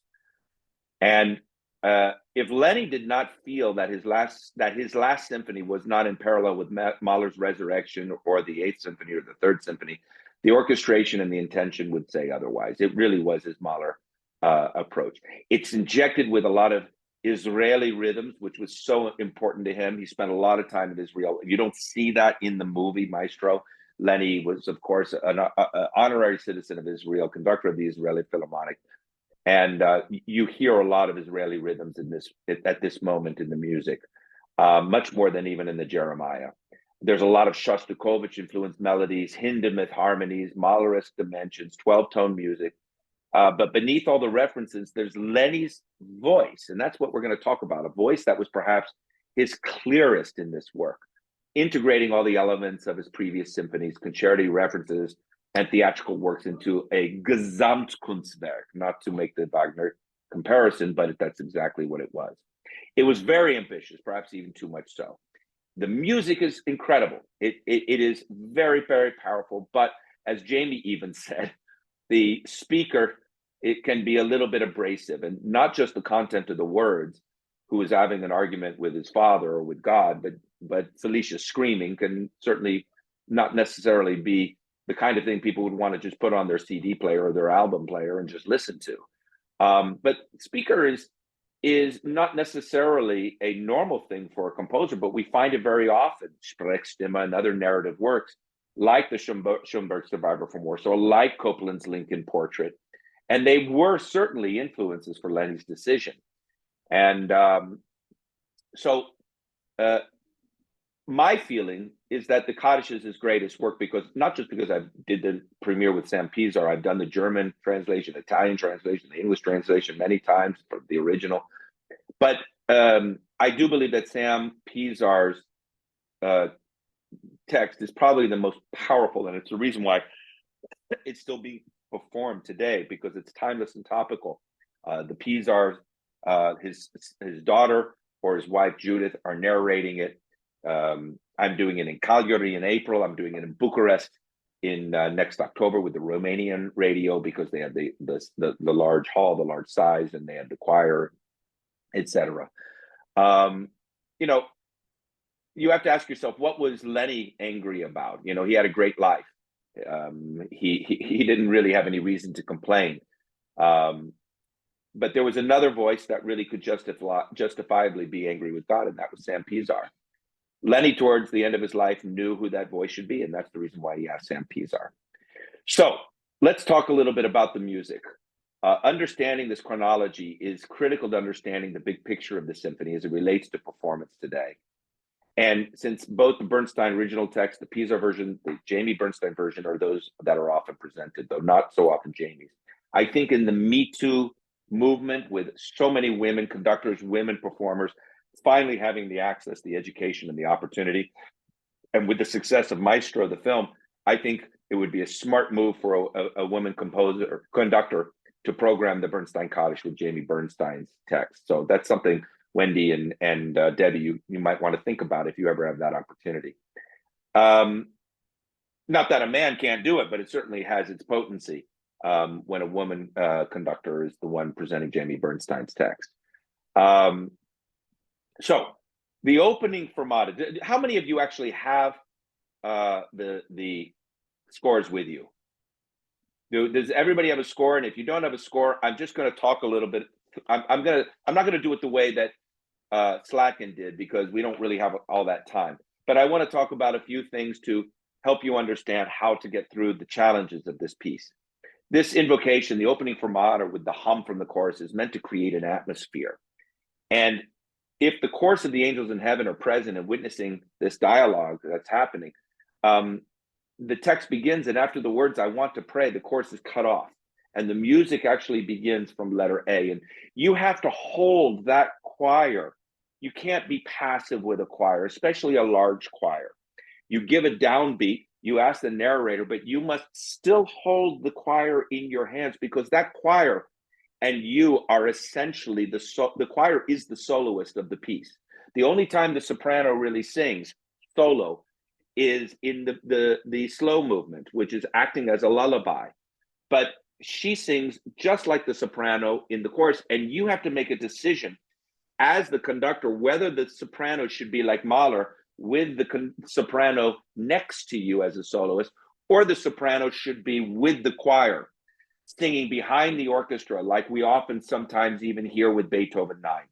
And if Lenny did not feel that his last symphony was not in parallel with Mahler's Resurrection or the Eighth Symphony or the Third Symphony, the orchestration and the intention would say otherwise. It really was his Mahler approach. It's injected with a lot of Israeli rhythms, which was so important to him. He spent a lot of time in Israel. You don't see that in the movie Maestro. Lenny was, of course, an honorary citizen of Israel, conductor of the Israeli Philharmonic. And you hear a lot of Israeli rhythms at this moment in the music, much more than even in the Jeremiah. There's a lot of Shostakovich-influenced melodies, Hindemith harmonies, Mahlerist dimensions, 12-tone music. But beneath all the references, there's Lenny's voice. And that's what we're going to talk about, a voice that was perhaps his clearest in this work, integrating all the elements of his previous symphonies, concerti references, and theatrical works into a Gesamtkunstwerk, not to make the Wagner comparison, but that's exactly what it was. It was very ambitious, perhaps even too much so. The music is incredible. It is very, very powerful. But as Jamie even said, the speaker it can be a little bit abrasive, and not just the content of the words, who is having an argument with his father or with God, but Felicia screaming can certainly not necessarily be the kind of thing people would want to just put on their CD player or their album player and just listen to. But speaker is not necessarily a normal thing for a composer, but we find it very often. Sprechstimme and other narrative works, like the Schoenberg Survivor from Warsaw, like Copland's Lincoln Portrait, and they were certainly influences for Lenny's decision. And so my feeling is that The Kaddish is his greatest work, because not just because I did the premiere with Sam Pizar, I've done the German translation, Italian translation, the English translation many times for the original. But I do believe that Sam Pizar's text is probably the most powerful, and it's the reason why it's still being performed today, because it's timeless and topical. The Pizars, his daughter or his wife Judith, are narrating it. I'm doing it in Cagliari in April. I'm doing it in Bucharest in next October with the Romanian radio, because they had the large hall, the large size, and they had the choir, etc. You know, you have to ask yourself, what was Lenny angry about? You know, he had a great life. He didn't really have any reason to complain. But there was another voice that really could justifiably be angry with God, and that was Sam Pizar. Lenny, towards the end of his life, knew who that voice should be, and that's the reason why he asked Sam Pizar. So let's talk a little bit about the music. Understanding this chronology is critical to understanding the big picture of the symphony as it relates to performance today. And since both the Bernstein original text, the Pizar version, the Jamie Bernstein version, are those that are often presented, though not so often Jamie's. I think in the Me Too movement, with so many women conductors, women performers, finally having the access, the education, and the opportunity, and with the success of Maestro, the film, I think it would be a smart move for a woman composer or conductor to program the Bernstein Kaddish with Jamie Bernstein's text. So that's something, Wendy and Debbie, you might want to think about if you ever have that opportunity. Not that a man can't do it, but it certainly has its potency when a woman conductor is the one presenting Jamie Bernstein's text. So the opening fermata, how many of you actually have the scores with you? Does everybody have a score? And if you don't have a score, I'm just going to talk a little bit. I'm not going to do it the way that Slatkin did, because we don't really have all that time. But I want to talk about a few things to help you understand how to get through the challenges of this piece. This invocation, the opening fermata with the hum from the chorus, is meant to create an atmosphere. And if the chorus of the angels in heaven are present and witnessing this dialogue that's happening, the text begins, and after the words, "I want to pray," the chorus is cut off. And the music actually begins from letter A. And you have to hold that choir. You can't be passive with a choir, especially a large choir. You give a downbeat, you ask the narrator, but you must still hold the choir in your hands, because that choir and you are essentially the choir is the soloist of the piece. The only time the soprano really sings solo is in the slow movement, which is acting as a lullaby. But she sings just like the soprano in the chorus, and you have to make a decision as the conductor whether the soprano should be like Mahler with the soprano next to you as a soloist, or the soprano should be with the choir singing behind the orchestra, like we often sometimes even hear with Beethoven 9.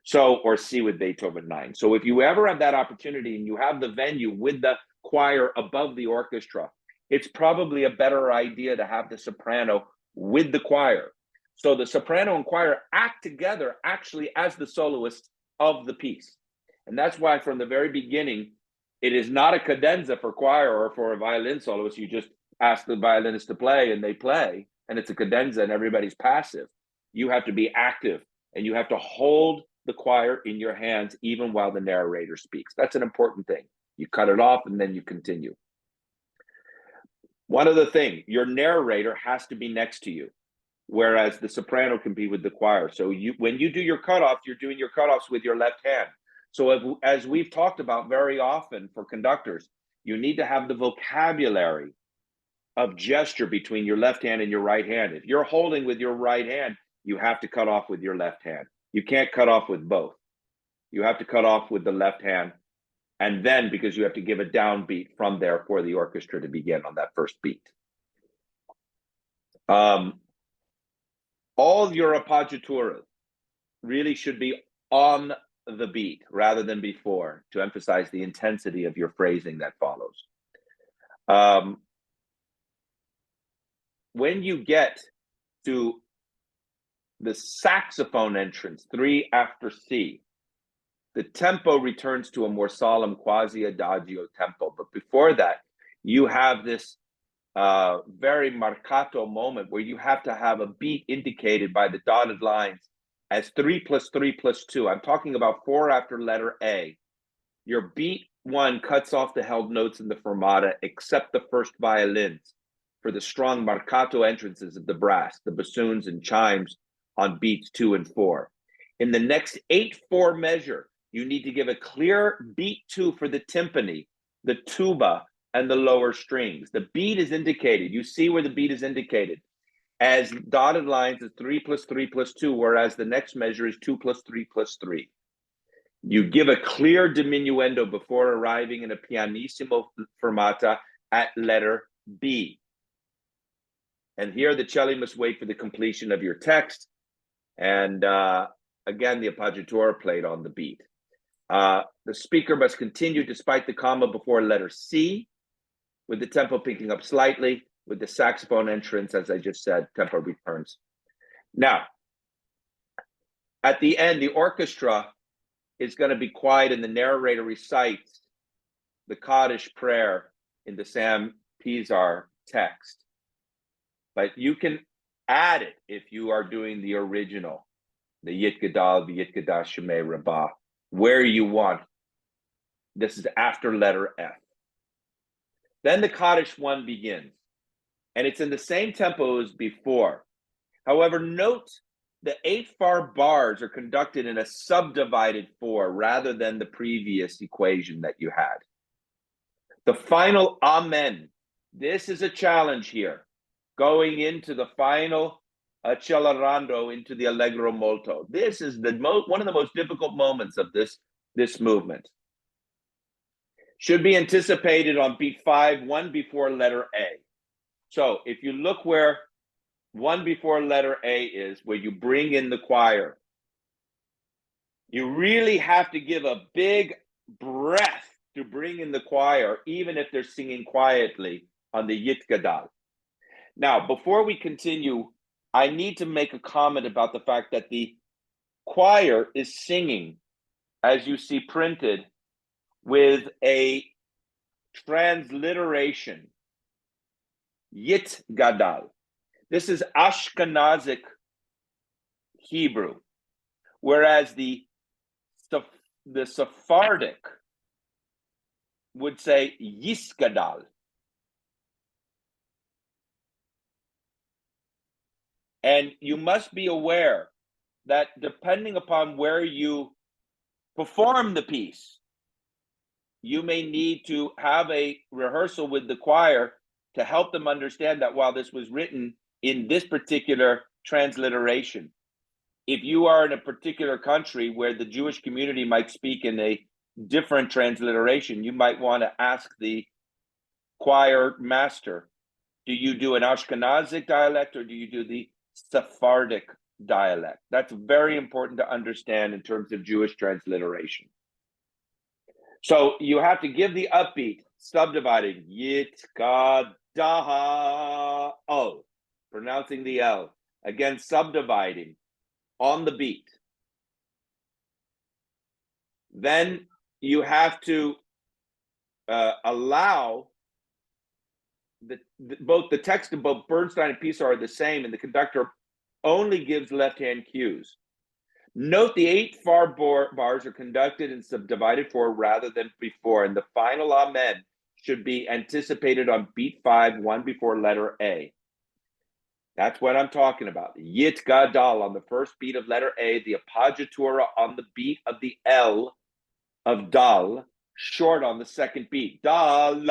So, or see with Beethoven 9. So if you ever have that opportunity and you have the venue with the choir above the orchestra, it's probably a better idea to have the soprano with the choir. So the soprano and choir act together actually as the soloists of the piece. And that's why from the very beginning, it is not a cadenza for choir or for a violin soloist. You just ask the violinist to play and they play, and it's a cadenza and everybody's passive. You have to be active, and you have to hold the choir in your hands even while the narrator speaks. That's an important thing. You cut it off and then you continue. One other thing, your narrator has to be next to you, whereas the soprano can be with the choir. So when you do your cutoffs, you're doing your cutoffs with your left hand. So as we've talked about very often for conductors, you need to have the vocabulary of gesture between your left hand and your right hand. If you're holding with your right hand, you have to cut off with your left hand. You can't cut off with both. You have to cut off with the left hand. And then, because you have to give a downbeat from there for the orchestra to begin on that first beat. All of your appoggiaturas really should be on the beat rather than before, to emphasize the intensity of your phrasing that follows. When you get to the saxophone entrance, 3 after C, the tempo returns to a more solemn quasi-adagio tempo. But before that, you have this very marcato moment where you have to have a beat indicated by the dotted lines as 3 + 3 + 2. I'm talking about 4 after letter A. Your beat 1 cuts off the held notes in the fermata, except the first violins, for the strong marcato entrances of the brass, the bassoons and chimes on beats 2 and 4. In the next 8/4 measure, you need to give a clear beat 2 for the timpani, the tuba, and the lower strings. The beat is indicated. You see where the beat is indicated as dotted lines is 3 + 3 + 2, whereas the next measure is 2 + 3 + 3. You give a clear diminuendo before arriving in a pianissimo fermata at letter B. And here the cello must wait for the completion of your text. And again, the appoggiatura played on the beat. The speaker must continue despite the comma before letter C, with the tempo picking up slightly. With the saxophone entrance, as I just said, tempo returns. Now, at the end, the orchestra is going to be quiet and the narrator recites the Kaddish prayer in the Sam Pizar text. But you can add it if you are doing the original, the Yit Gadal, the Yit Gadash Shemay Rabbah, where you want. This is after letter F. Then the Kaddish 1 begins, and it's in the same tempo as before. However, note the 8 far bars are conducted in a subdivided 4 rather than the previous equation that you had. The final Amen. This is a challenge here, going into the final accelerando into the allegro molto. This is one of the most difficult moments of this movement. Should be anticipated on beat 5, 1 before letter A. So if you look where 1 before letter A is, where you bring in the choir, you really have to give a big breath to bring in the choir, even if they're singing quietly on the Yit Gadal. Now, before we continue, I need to make a comment about the fact that the choir is singing, as you see printed, with a transliteration, Yit Gadal. This is Ashkenazic Hebrew, whereas the Sephardic would say Yisgadal. And you must be aware that depending upon where you perform the piece, you may need to have a rehearsal with the choir to help them understand that while this was written in this particular transliteration, if you are in a particular country where the Jewish community might speak in a different transliteration, you might want to ask the choir master, do you do an Ashkenazic dialect or do you do the Sephardic dialect? That's very important to understand in terms of Jewish transliteration. So you have to give the upbeat, subdividing Yit Gadal, pronouncing the L. Again, subdividing on the beat. Then you have to allow both the text of both Bernstein and Pizar are the same, and the conductor only gives left-hand cues. Note the 8 far bars are conducted in subdivided 4 rather than before, and the final Amen should be anticipated on beat 5, 1 before letter A. That's what I'm talking about. Yit Gadal on the first beat of letter A, the appoggiatura on the beat of the L of Dal, short on the second beat. Dal.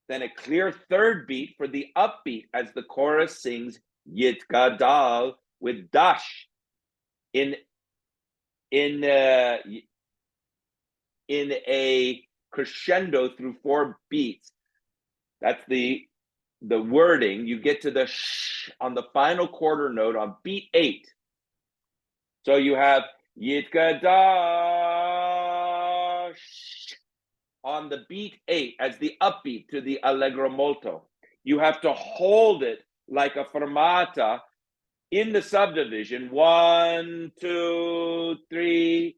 then a clear third beat for the upbeat as the chorus sings Yit Gadal with dash in a crescendo through 4 beats. That's the wording. You get to the sh on the final quarter note on beat 8. So you have Yit Gadal on the beat 8 as the upbeat to the allegro molto. You have to hold it like a fermata in the subdivision. 1, 2, 3,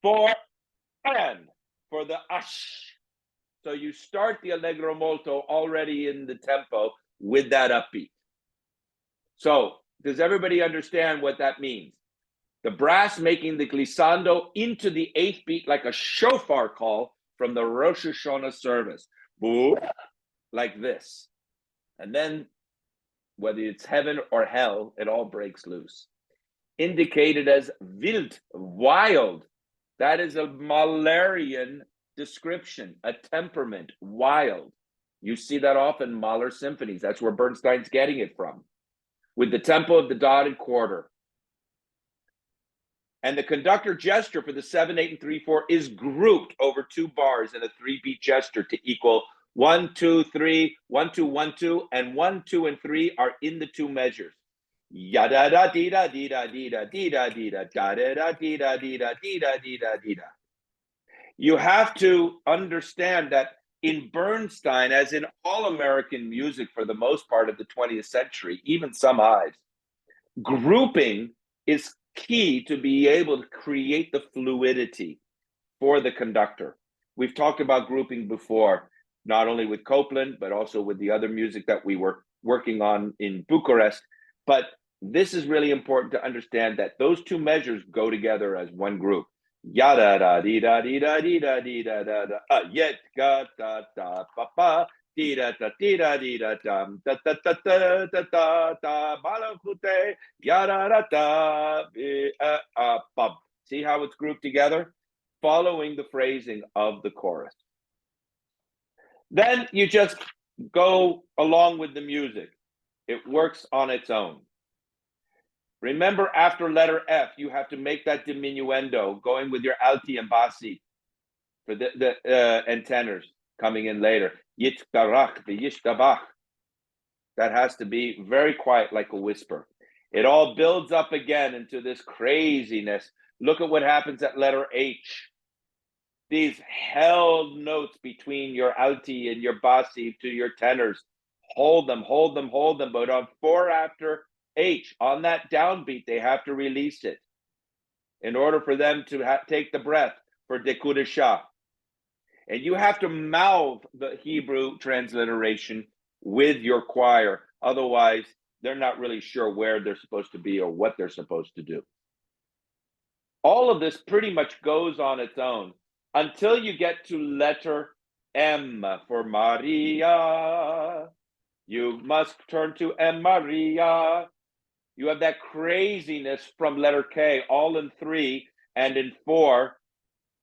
4, and for the ash. So you start the allegro molto already in the tempo with that upbeat. So does everybody understand what that means? The brass making the glissando into the 8th beat like a shofar call from the Rosh Hashanah service. Boo, like this. And then, whether it's heaven or hell, it all breaks loose. Indicated as wild, wild. That is a Mahlerian description, a temperament, wild. You see that often in Mahler symphonies. That's where Bernstein's getting it from. With the tempo of the dotted quarter. And the conductor gesture for the 7, 8, and 3, 4 is grouped over 2 bars in a 3-beat gesture to equal 1, 2, 3, 1, 2, 1, 2, and 1, 2, and 3 are in the 2 measures. Ya da da dee da dee da dee da dee da dee da da da da dee da dee da dee da dee da dee da. You have to understand that in Bernstein, as in all American music for the most part of the 20th century, even some Ives, grouping is key to be able to create the fluidity for the conductor. We've talked about grouping before, not only with Copland, but also with the other music that we were working on in Bucharest. But this is really important to understand that those 2 measures go together as one group. Ya da da dee da dee da dee da dee da da da yet ga da da pa pa dee da da dee da dee da da da da da da da da da malachute ya da da da pub. See how it's grouped together, following the phrasing of the chorus. Then you just go along with the music. It works on its own. Remember, after letter F, you have to make that diminuendo, going with your alti and bassi for the and tenors coming in later. Yitkarach, the yishtabach. That has to be very quiet, like a whisper. It all builds up again into this craziness. Look at what happens at letter H. These held notes between your alti and your bassi to your tenors. Hold them, hold them, hold them. But on 4 after H, on that downbeat, they have to release it in order for them to take the breath for dekudesha. And you have to mouth the Hebrew transliteration with your choir. Otherwise, they're not really sure where they're supposed to be or what they're supposed to do. All of this pretty much goes on its own until you get to letter M for Maria. You must turn to M Maria. You have that craziness from letter K, all in 3 and in 4,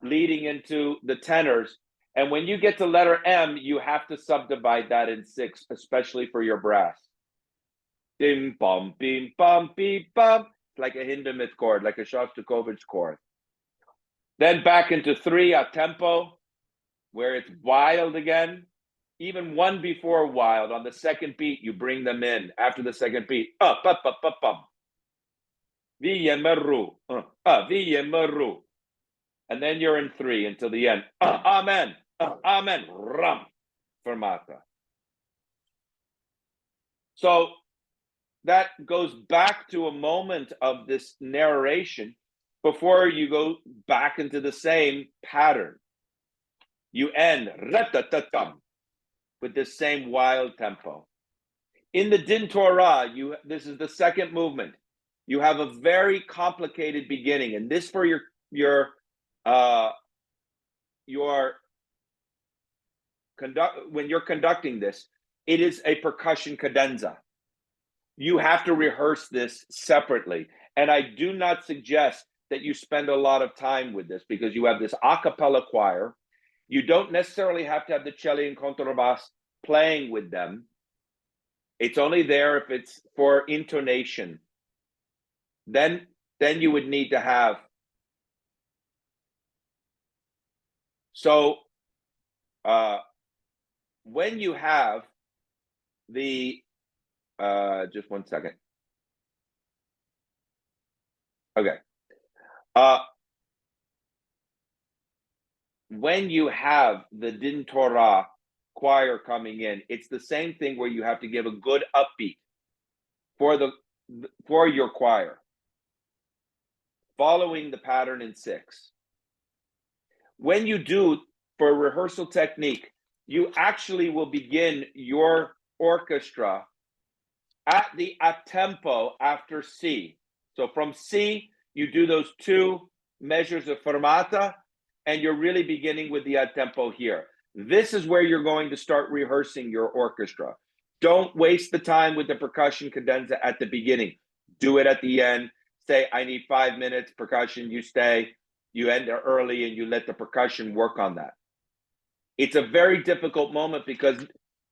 leading into the tenors. And when you get to letter M, you have to subdivide that in 6, especially for your brass. Bim, bum, bim, bum, bim, bum. Like a Hindemith chord, like a Shostakovich chord. Then back into 3 a tempo, where it's wild again. Even 1 before wild, on the 2nd beat, you bring them in. After the 2nd beat, up, up, up, up, up. Viyemeru, viyemeru. And then you're in 3 until the end. Amen, amen, ram, fermata. So that goes back to a moment of this narration before you go back into the same pattern. You end ratatatam with the same wild tempo. In the Din Torah, this is the 2nd movement. You have a very complicated beginning, and this for when you're conducting this, it is a percussion cadenza. You have to rehearse this separately, and I do not suggest that you spend a lot of time with this because you have this a cappella choir. You don't necessarily have to have the cello and contrabass playing with them. It's only there if it's for intonation. Then you would need to have. So when you have the, just one second. Okay. When you have the Din Torah choir coming in, it's the same thing where you have to give a good upbeat for your choir, following the pattern in 6. When you do for rehearsal technique, you actually will begin your orchestra at the a tempo after C. So from C, you do those 2 measures of fermata, and you're really beginning with the a tempo here. This is where you're going to start rehearsing your orchestra. Don't waste the time with the percussion cadenza at the beginning. Do it at the end. Say, I need 5 minutes, percussion, you stay. You end early and you let the percussion work on that. It's a very difficult moment because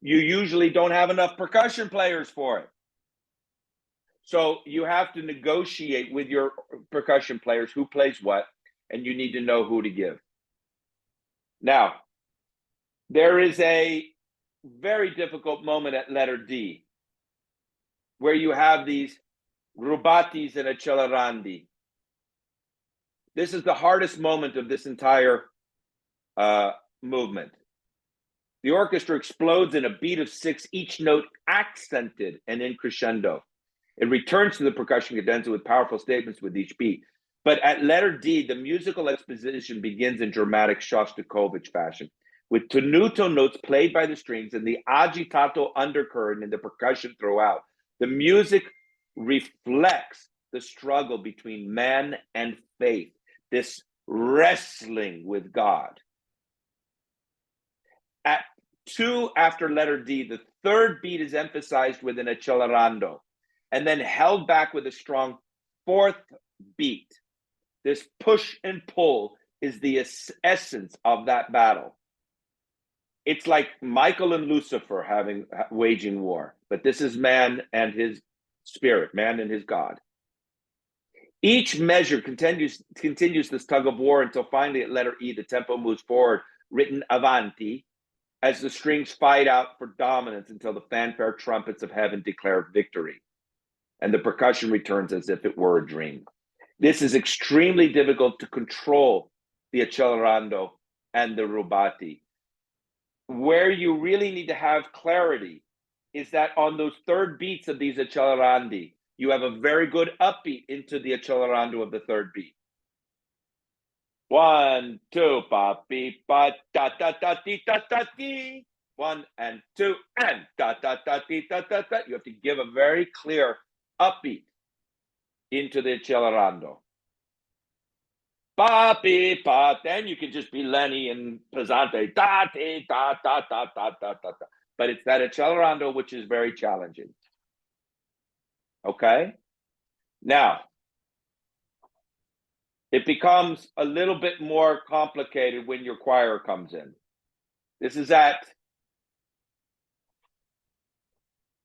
you usually don't have enough percussion players for it. So you have to negotiate with your percussion players who plays what, and you need to know who to give. Now, there is a very difficult moment at letter D where you have these rubatis and accelerandi. This is the hardest moment of this entire movement. The orchestra explodes in a beat of 6, each note accented and in crescendo. It returns to the percussion cadenza with powerful statements with each beat. But at letter D, the musical exposition begins in dramatic Shostakovich fashion, with tenuto notes played by the strings and the agitato undercurrent in the percussion throughout. The music reflects the struggle between man and faith, this wrestling with God. At 2 after letter D, the 3rd beat is emphasized with an accelerando and then held back with a strong 4th beat. This push and pull is the essence of that battle. It's like Michael and Lucifer waging war, but this is man and his spirit, man and his God. Each measure continues this tug of war until finally at letter E, the tempo moves forward, written avanti, as the strings fight out for dominance until the fanfare trumpets of heaven declare victory, and the percussion returns as if it were a dream. This is extremely difficult to control, the accelerando and the rubati. Where you really need to have clarity is that on those 3rd beats of these accelerandi, you have a very good upbeat into the accelerando of the 3rd beat. 1, 2, pa, pi, pa, ta, ta, ta, ti, ta, ta, ti. 1 and 2 and ta, ta, ta, ti, ta, ta, ta. You have to give a very clear upbeat into the accelerando. Pa, pi, pa. Then you can just be Lenny and pesante. Ta, ti, ta, ta, ta, ta, ta, ta, ta. But it's that accelerando which is very challenging. Okay? Now, it becomes a little bit more complicated when your choir comes in. This is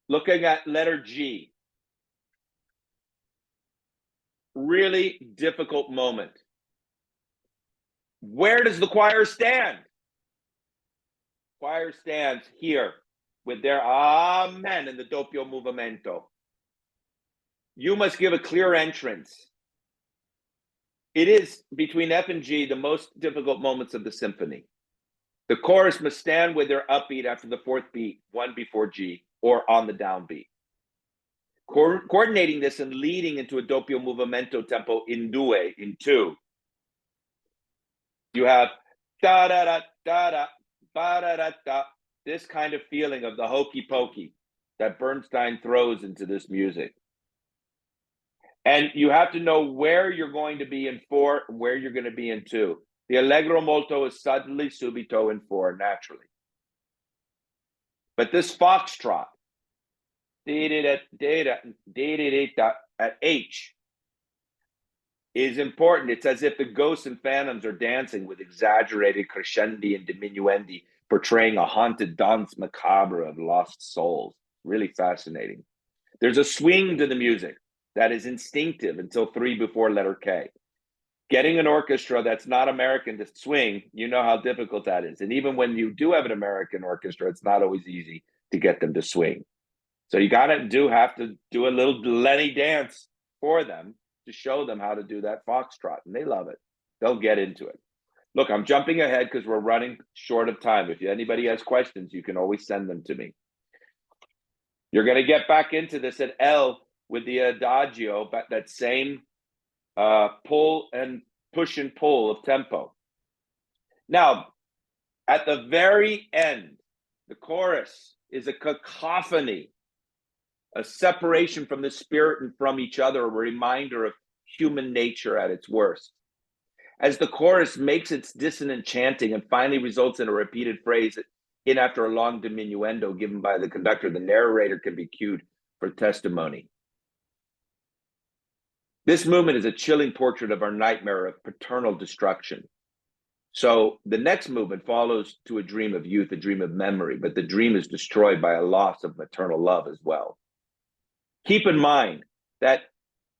looking at letter G. Really difficult moment. Where does the choir stand? Choir stands here with their amen in the doppio movimento. You must give a clear entrance. It is, between F and G, the most difficult moments of the symphony. The chorus must stand with their upbeat after the 4th beat, 1 before G, or on the downbeat. Coordinating this and leading into a doppio movimento tempo in 2. You have da-da-da-da-da, ba-da-da-da, this kind of feeling of the hokey pokey that Bernstein throws into this music. And you have to know where you're going to be in 4 and where you're going to be in 2. The allegro molto is suddenly subito in 4, naturally. But this foxtrot, at H, is important. It's as if the ghosts and phantoms are dancing with exaggerated crescendi and diminuendi portraying a haunted danse macabre of lost souls. Really fascinating. There's a swing to the music that is instinctive until 3 before letter K. Getting an orchestra that's not American to swing, you know how difficult that is. And even when you do have an American orchestra, it's not always easy to get them to swing. So you have to do a little Lenny dance for them to show them how to do that foxtrot, and they love it. They'll get into it. Look, I'm jumping ahead because we're running short of time. If anybody has questions, you can always send them to me. You're going to get back into this at L with the adagio, but that same pull and push and pull of tempo. Now, at the very end, the chorus is a cacophony, a separation from the spirit and from each other, a reminder of human nature at its worst. As the chorus makes its dissonant chanting and finally results in a repeated phrase in after a long diminuendo given by the conductor, the narrator can be cued for testimony. This movement is a chilling portrait of our nightmare of paternal destruction. So the next movement follows to a dream of youth, a dream of memory, but the dream is destroyed by a loss of maternal love as well. Keep in mind that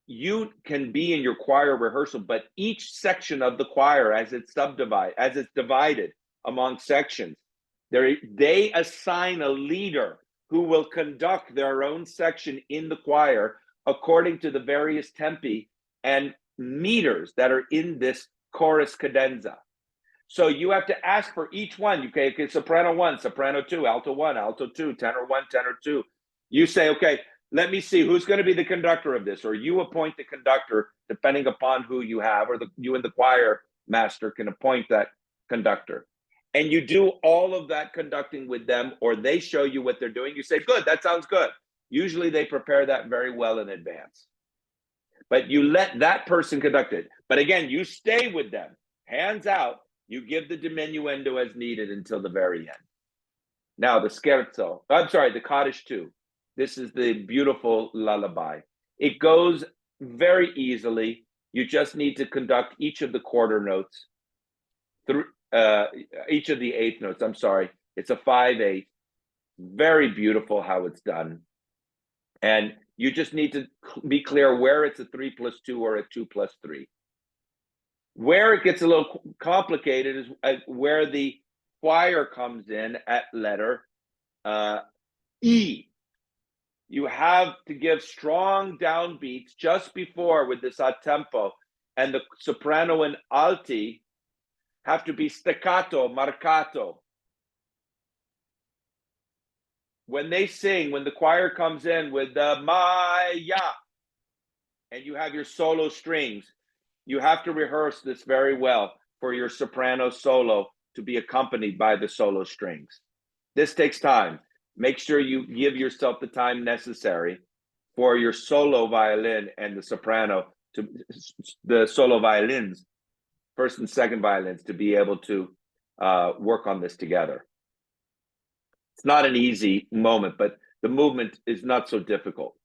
you can be in your choir rehearsal, but each section of the choir, as it's divided among sections, they assign a leader who will conduct their own section in the choir according to the various tempi and meters that are in this chorus cadenza. So you have to ask for each one. Okay, soprano 1, soprano 2, alto 1, alto 2, tenor 1, tenor 2. You say, okay, let me see who's going to be the conductor of this, or you appoint the conductor depending upon who you have, or you and the choir master can appoint that conductor. And you do all of that conducting with them, or they show you what they're doing. You say, good, that sounds good. Usually they prepare that very well in advance. But you let that person conduct it. But again, you stay with them, hands out. You give the diminuendo as needed until the very end. Now the Cottage 2. This is the beautiful lullaby. It goes very easily. You just need to conduct each of the quarter notes, each of the eighth notes. I'm sorry. It's a 5/8. Very beautiful how it's done. And you just need to be clear where it's a 3+2 or a 2+3. Where it gets a little complicated is where the choir comes in at letter E. You have to give strong downbeats just before with this a tempo, and the soprano and alti have to be staccato, marcato. When they sing, when the choir comes in with the Maya, and you have your solo strings, you have to rehearse this very well for your soprano solo to be accompanied by the solo strings. This takes time. Make sure you give yourself the time necessary for your solo violin and the soprano, the solo violins, first and second violins, to be able to work on this together. It's not an easy moment, but the movement is not so difficult.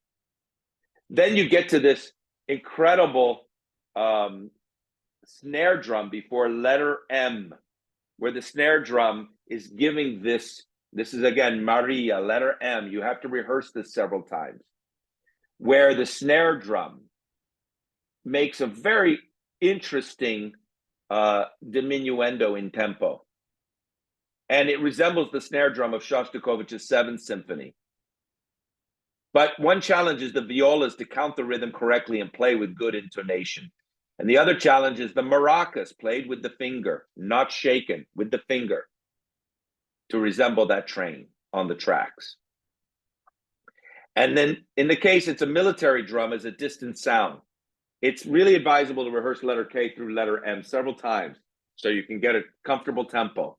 Then you get to this incredible snare drum before letter M, where the snare drum is giving this. This is again Maria, letter M. You have to rehearse this several times, where the snare drum makes a very interesting diminuendo in tempo. And it resembles the snare drum of Shostakovich's 7th Symphony. But one challenge is the violas to count the rhythm correctly and play with good intonation. And the other challenge is the maracas played with the finger, not shaken, with the finger, to resemble that train on the tracks. And then in the case it's a military drum as a distant sound, it's really advisable to rehearse letter K through letter M several times so you can get a comfortable tempo.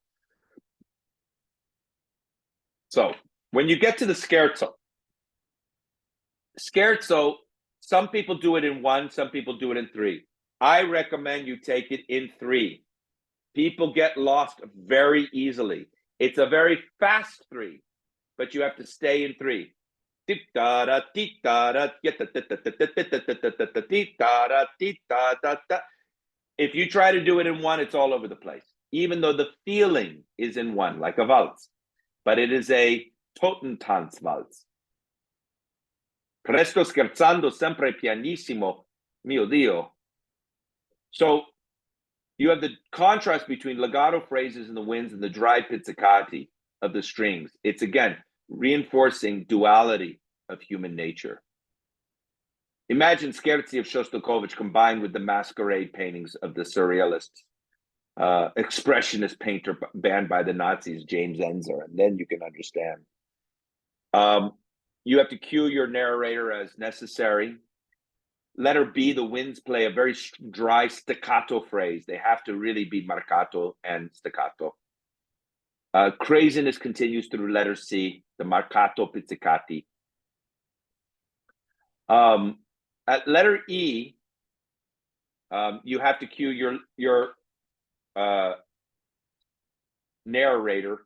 So when you get to the scherzo, some people do it in 1, some people do it in 3. I recommend you take it in 3. People get lost very easily. It's a very fast 3, but you have to stay in 3. If you try to do it in 1, it's all over the place. even though the feeling is in one, like a waltz, but it is a Totentanz waltz. Presto scherzando, sempre pianissimo, mio Dio. So you have the contrast between legato phrases in the winds and the dry pizzicati of the strings. It's again reinforcing duality of human nature. Imagine Scherzi of Shostakovich combined with the masquerade paintings of the surrealist expressionist painter banned by the Nazis, James Ensor, and then you can understand. You have to cue your narrator as necessary. Letter B, the winds play a very dry staccato phrase. They have to really be marcato and staccato. Craziness continues through letter C, the marcato pizzicati. At letter E, you have to cue your narrator.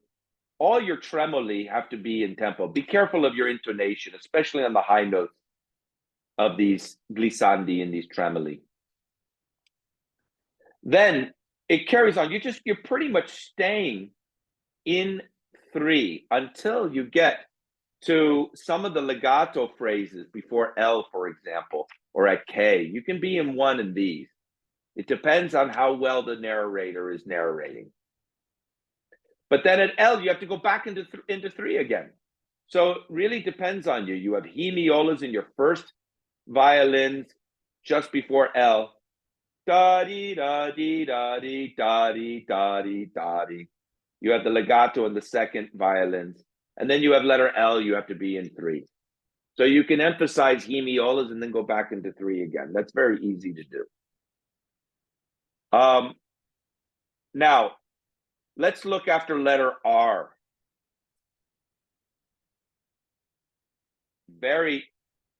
All your tremoli have to be in tempo. Be careful of your intonation, especially on the high notes of these glissandi and these tremoli. Then it carries on. You're pretty much staying in 3 until you get to some of the legato phrases before L, for example, or at K. You can be in 1 in these. It depends on how well the narrator is narrating. But then at L, you have to go back into 3 again. So it really depends on you. You have hemiolas in your first violins just before L. Da-dee, da-dee, da-dee, da-dee, da-dee, da-dee. You have the legato in the second violins. And then you have letter L, you have to be in 3. So you can emphasize hemiolas and then go back into 3 again. That's very easy to do. Now, let's look after letter R. Very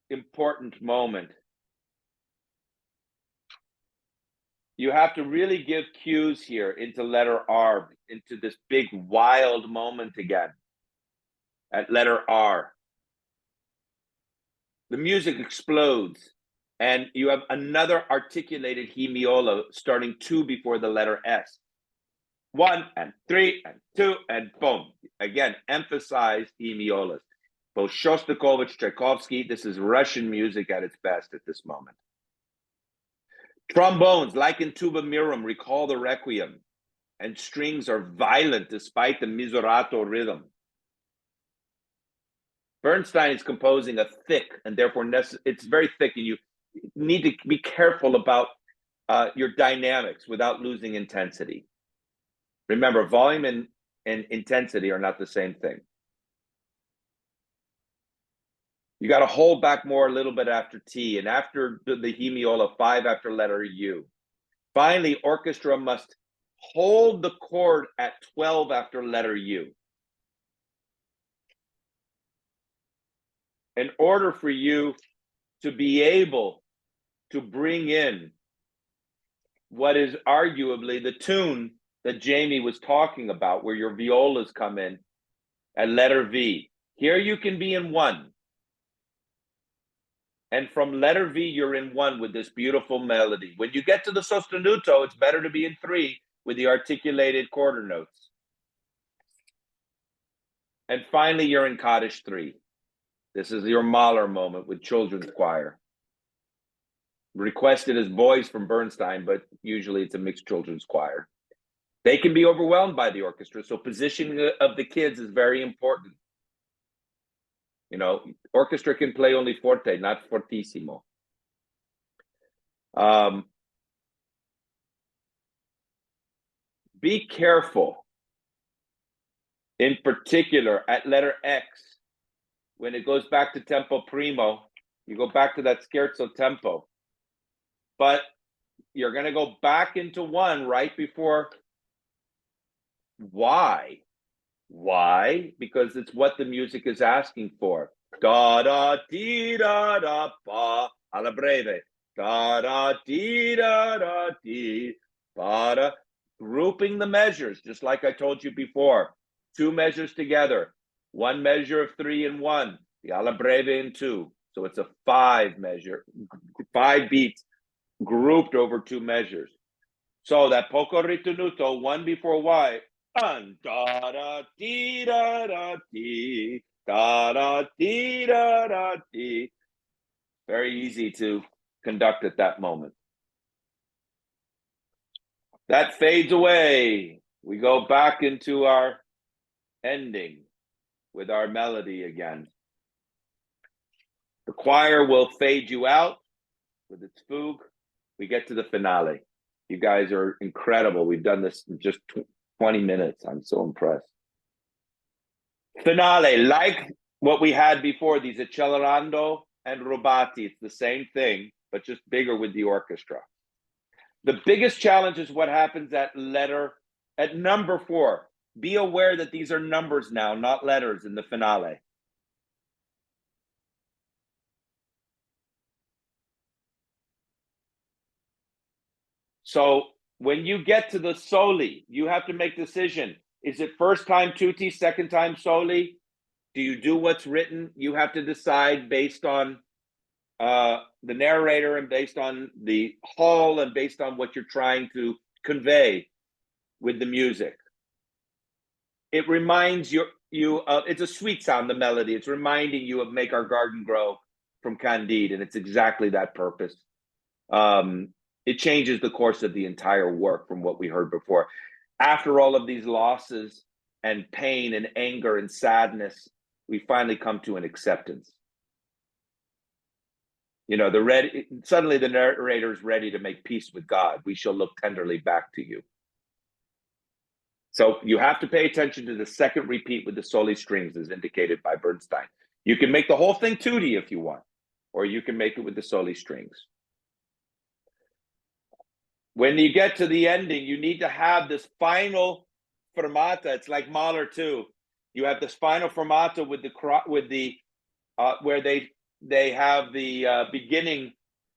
important moment. You have to really give cues here into letter R, into this big wild moment again at letter R. The music explodes and you have another articulated hemiola starting 2 before the letter S. 1 and 3 and 2 and boom. Again, emphasize hemiolas. Both Shostakovich, Tchaikovsky, this is Russian music at its best at this moment. Trombones, like in Tuba Mirum, recall the requiem, and strings are violent despite the misurato rhythm. Bernstein is composing a thick, and therefore it's very thick, and you need to be careful about your dynamics without losing intensity. Remember, volume and intensity are not the same thing. You got to hold back more a little bit after T, and after the hemiola, 5 after letter U. Finally, orchestra must hold the chord at 12 after letter U. In order for you to be able to bring in what is arguably the tune that Jamie was talking about, where your violas come in at letter V. Here you can be in 1. And from letter V, you're in 1 with this beautiful melody. When you get to the sostenuto, it's better to be in 3 with the articulated quarter notes. And finally, you're in Kaddish 3. This is your Mahler moment with children's choir. Requested as boys from Bernstein, but usually it's a mixed children's choir. They can be overwhelmed by the orchestra, so positioning of the kids is very important. You know, orchestra can play only forte, not fortissimo. Be careful, in particular, at letter X, when it goes back to tempo primo, you go back to that scherzo tempo. But you're going to go back into 1 right before. Why? Why? Because it's what the music is asking for. Da da dee da da ba alla breve. Da da dee da da dee ba da. Grouping the measures, just like I told you before. 2 measures together. 1 measure of 3 in 1. The alla breve in 2. So it's a 5 measure, 5 beats grouped over 2 measures. So that poco ritenuto, one before Y, and da da dee da da dee, da da dee da da dee. Very easy to conduct at that moment. That fades away. We go back into our ending with our melody again. The choir will fade you out with its fugue. We get to the finale. You guys are incredible. We've done this in just 20 minutes. I'm so impressed. Finale, like what we had before, these accelerando and rubati. It's the same thing, but just bigger with the orchestra. The biggest challenge is what happens at number 4. Be aware that these are numbers now, not letters in the finale. So when you get to the soli, you have to make a decision. Is it first time tutti, second time soli? Do you do what's written? You have to decide based on the narrator and based on the whole and based on what you're trying to convey with the music. It reminds you it's a sweet sound, the melody. It's reminding you of Make Our Garden Grow from Candide, and it's exactly that purpose. It changes the course of the entire work from what we heard before. After all of these losses and pain and anger and sadness, we finally come to an acceptance. You know, suddenly the narrator is ready to make peace with God. We shall look tenderly back to you. So you have to pay attention to the second repeat with the soli strings as indicated by Bernstein. You can make the whole thing tutti if you want, or you can make it with the soli strings. When you get to the ending, you need to have this final fermata. It's like Mahler too. You have this final fermata with the where they have the beginning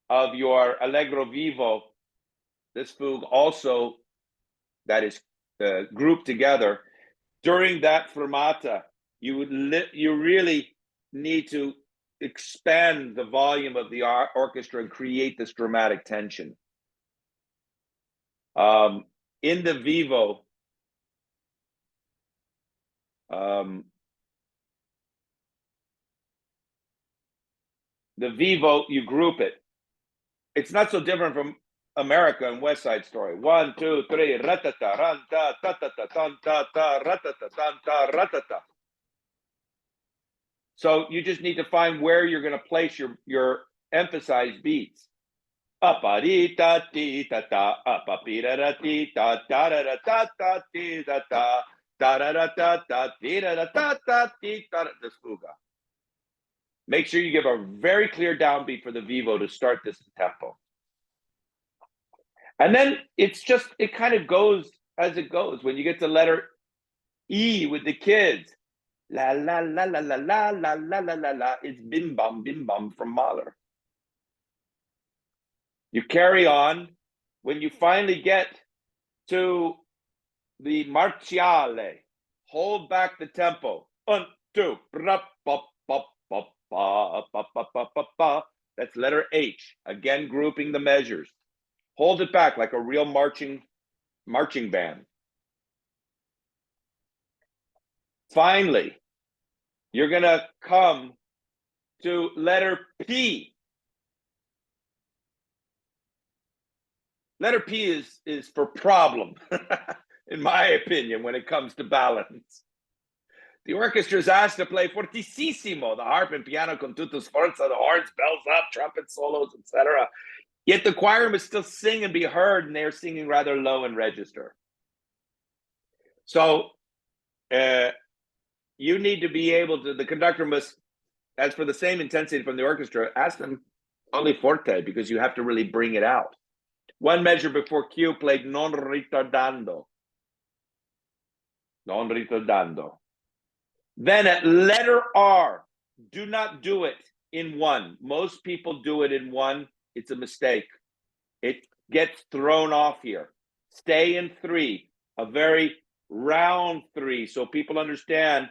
of your Allegro Vivo. This fugue also that is grouped together. During that fermata, you really need to expand the volume of the orchestra and create this dramatic tension. In the vivo, you group it. It's not so different from America and West Side Story. 1, 2, 3, ratata, ranta, ta ta ta ta ta ta, ratata, ta ratata. So you just need to find where you're going to place your emphasized beats. Aparita ti ta ta, apapira ti ta ta ra ta ta ti ta ta ta ra ta ta ti ra ta ta ti ta. This fuga. Make sure you give a very clear downbeat for the vivo to start this tempo. And then it kind of goes as it goes. When you get to letter E with the kids, la la la la la la la la la la la, it's bim bum from Mahler. You carry on. When you finally get to the marciale, hold back the tempo. 1, 2, that's letter H. Again, grouping the measures. Hold it back like a real marching band. Finally, you're going to come to letter P. Letter P is for problem, in my opinion, when it comes to balance. The orchestra is asked to play fortissimo, the harp and piano con tutto sforzo, the horns, bells up, trumpet solos, etc. Yet the choir must still sing and be heard, and they are singing rather low in register. So you need to be able to, the conductor must, as for the same intensity from the orchestra, ask them only forte, because you have to really bring it out. One measure before Q played non ritardando. Non ritardando. Then at letter R, do not do it in 1. Most people do it in 1. It's a mistake. It gets thrown off here. Stay in 3, a very round 3, so people understand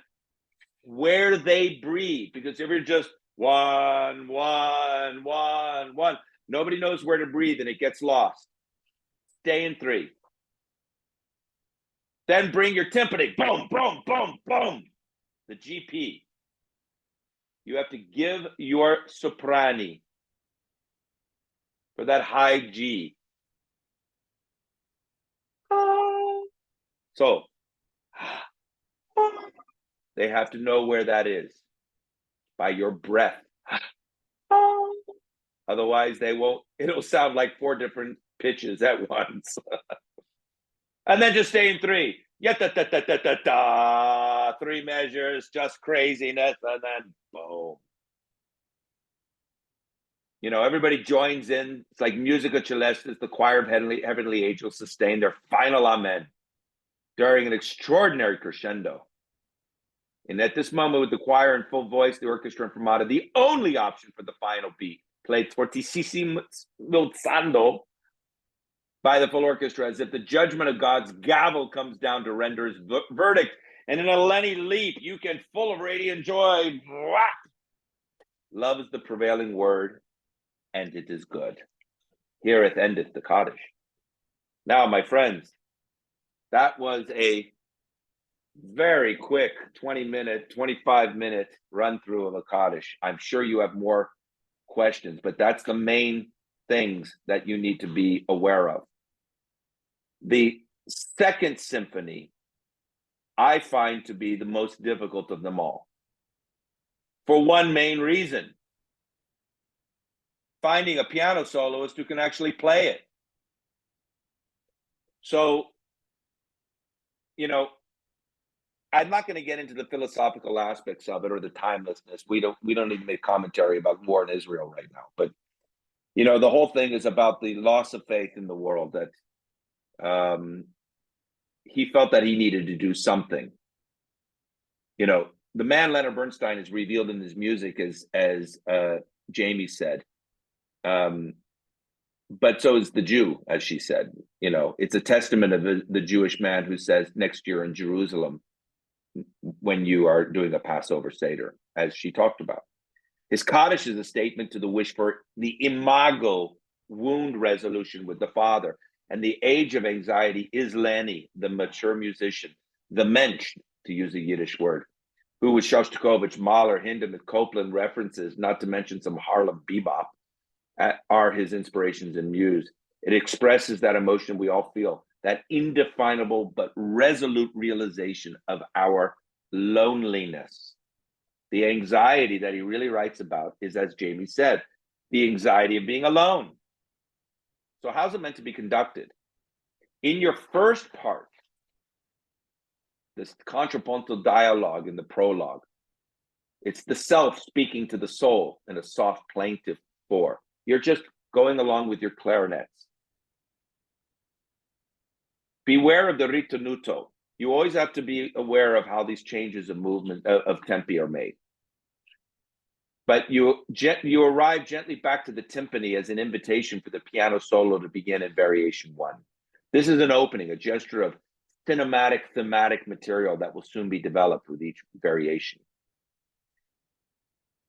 where they breathe. Because if you're just 1, 1, 1, 1, nobody knows where to breathe and it gets lost. stay in 3. Then bring your timpani, boom, boom, boom, boom. The GP. You have to give your soprani for that high G. So they have to know where that is by your breath. Otherwise, they won't. It'll sound like 4 different pitches at once. And then just stay in 3. Da, 3 measures, just craziness, and then boom. You know, everybody joins in. It's like Musica Celestis, the choir of heavenly angels sustain their final amen during an extraordinary crescendo. And at this moment, with the choir in full voice, the orchestra and fermata, the only option for the final beat, played fortissimo by the full orchestra, as if the judgment of God's gavel comes down to render his verdict. And in a Lenny leap, you can, full of radiant joy, love is the prevailing word, and it is good. Hereth endeth the Kaddish. Now, my friends, that was a very quick 20-minute, 25-minute run through of a Kaddish. I'm sure you have more questions, but that's the main things that you need to be aware of. The second symphony, I find to be the most difficult of them all. For one main reason. Finding a piano soloist who can actually play it. So, you know, I'm not going to get into the philosophical aspects of it or the timelessness. We don't need to make commentary about war in Israel right now. But, you know, the whole thing is about the loss of faith in the world, that he felt that he needed to do something. You know, the man Leonard Bernstein is revealed in his music, as Jamie said. But so is the Jew, as she said. You know, it's a testament of the Jewish man who says, next year in Jerusalem, when you are doing a Passover Seder, as she talked about. His Kaddish is a statement to the wish for the imago wound resolution with the Father. And the age of anxiety is Lenny, the mature musician, the Mensch, to use a Yiddish word, who with Shostakovich, Mahler, Hindemith, Copland references, not to mention some Harlem bebop, are his inspirations and muse. It expresses that emotion we all feel, that indefinable but resolute realization of our loneliness. The anxiety that he really writes about is, as Jamie said, the anxiety of being alone. So how's it meant to be conducted? In your first part, this contrapuntal dialogue in the prologue, it's the self speaking to the soul in a soft plaintive four. You're just going along with your clarinets. Beware of the ritenuto. You always have to be aware of how these changes of movement, of tempi are made. But you arrive gently back to the timpani as an invitation for the piano solo to begin in variation 1. This is an opening, a gesture of cinematic, thematic material that will soon be developed with each variation.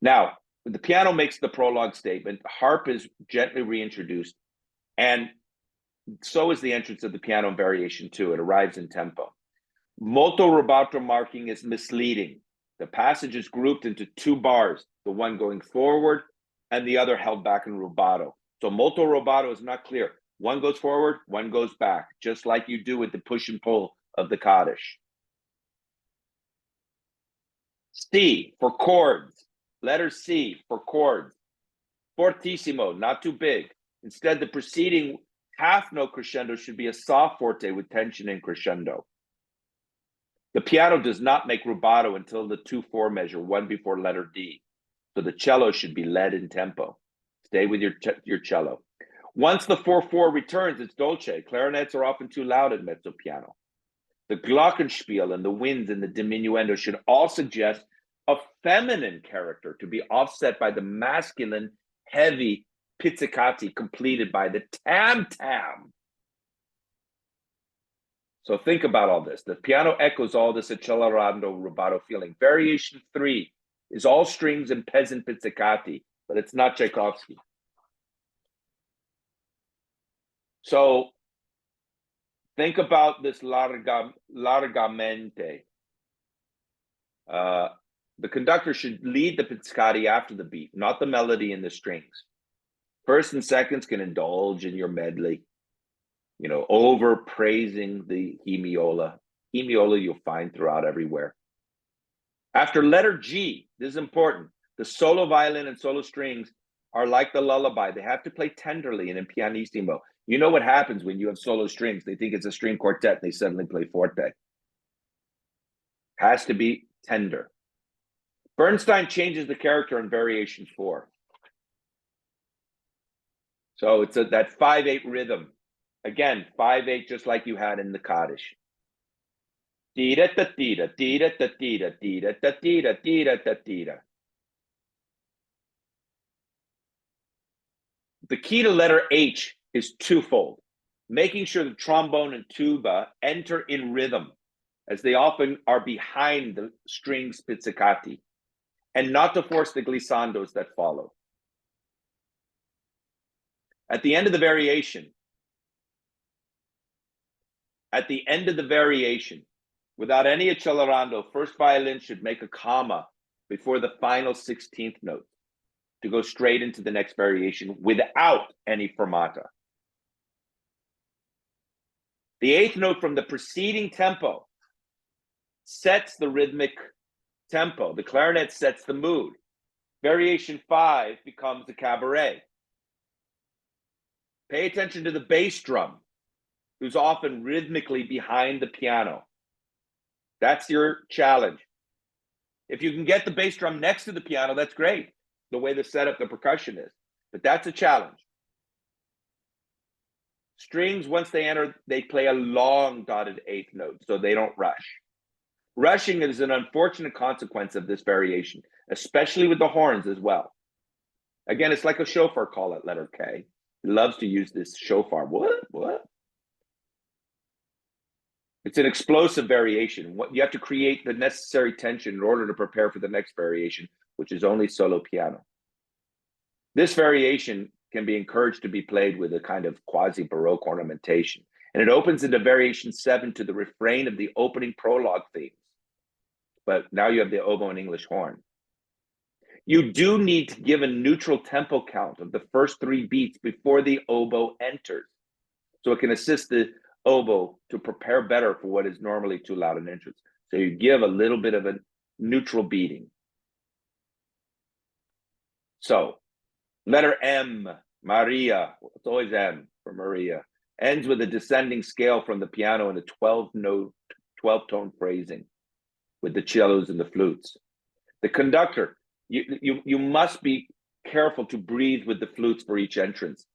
Now, the piano makes the prologue statement, harp is gently reintroduced, and so is the entrance of the piano in variation 2. It arrives in tempo. Molto rubato marking is misleading. The passage is grouped into 2 bars, the one going forward and the other held back in rubato. So molto rubato is not clear. One goes forward, one goes back, just like you do with the push and pull of the Kaddish. C for chords. Letter C for chords. Fortissimo, not too big. Instead, the preceding half note crescendo should be a soft forte with tension and crescendo. The piano does not make rubato until the 2/4 measure, one before letter D. So the cello should be led in tempo. Stay with your cello. Once the 4/4 returns, it's dolce. Clarinets are often too loud at mezzo piano. The glockenspiel and the winds in the diminuendo should all suggest a feminine character to be offset by the masculine, heavy pizzicati completed by the tam-tam. So think about all this. The piano echoes all this accelerando rubato feeling. Variation 3 is all strings and peasant pizzicati, but it's not Tchaikovsky. So Think about this largamente. The conductor should lead the pizzicati after the beat, not the melody and the strings. First and seconds can indulge in your medley, over praising the hemiola. Hemiola you'll find throughout everywhere. After letter G, this is important. The solo violin and solo strings are like the lullaby. They have to play tenderly and in pianissimo. You know what happens when you have solo strings? They think it's a string quartet and they suddenly play forte. Has to be tender. Bernstein changes the character in Variation 4. So it's that 5/8 rhythm. Again, 5/8 just like you had in the Kaddish. The key to letter H is twofold. Making sure the trombone and tuba enter in rhythm, as they often are behind the strings pizzicati, and not to force the glissandos that follow. At the end of the variation, without any accelerando, first violin should make a comma before the final 16th note to go straight into the next variation without any fermata. The 8th note from the preceding tempo sets the rhythmic tempo. The clarinet sets the mood. Variation 5 becomes the cabaret. Pay attention to the bass drum, who's often rhythmically behind the piano. That's your challenge. If you can get the bass drum next to the piano, that's great, the way the setup, the percussion is. But that's a challenge. Strings, once they enter, they play a long dotted 8th note, so they don't rush. Rushing is an unfortunate consequence of this variation, especially with the horns as well. Again, it's like a shofar call at letter K. He loves to use this shofar. What? It's an explosive variation. You have to create the necessary tension in order to prepare for the next variation, which is only solo piano. This variation can be encouraged to be played with a kind of quasi-Baroque ornamentation. And it opens into variation 7 to the refrain of the opening prologue themes. But now you have the oboe and English horn. You do need to give a neutral tempo count of the first 3 beats before the oboe enters, so it can assist the oboe to prepare better for what is normally too loud an entrance. So you give a little bit of a neutral beating. So letter M, Maria, it's always M for Maria, ends with a descending scale from the piano in a 12-tone phrasing with the cellos and the flutes. The conductor, you must be careful to breathe with the flutes for each entrance.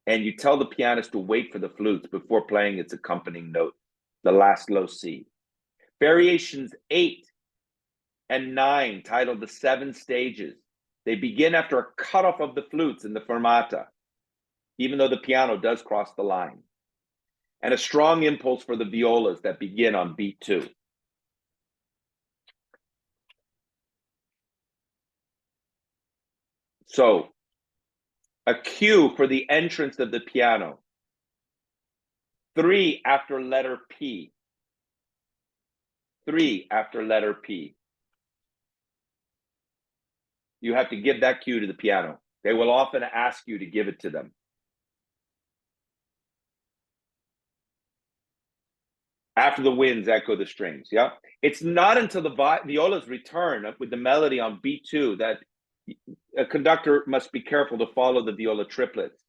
And you tell the pianist to wait for the flutes before playing its accompanying note, the last low C. Variations 8 and 9, titled The 7 Stages, they begin after a cutoff of the flutes in the fermata, even though the piano does cross the line, and a strong impulse for the violas that begin on beat 2. So, a cue for the entrance of the piano. 3 after letter P. 3 after letter P. You have to give that cue to the piano. They will often ask you to give it to them. After the winds echo the strings, yeah? It's not until the violas return with the melody on beat 2 that a conductor must be careful to follow the viola triplets.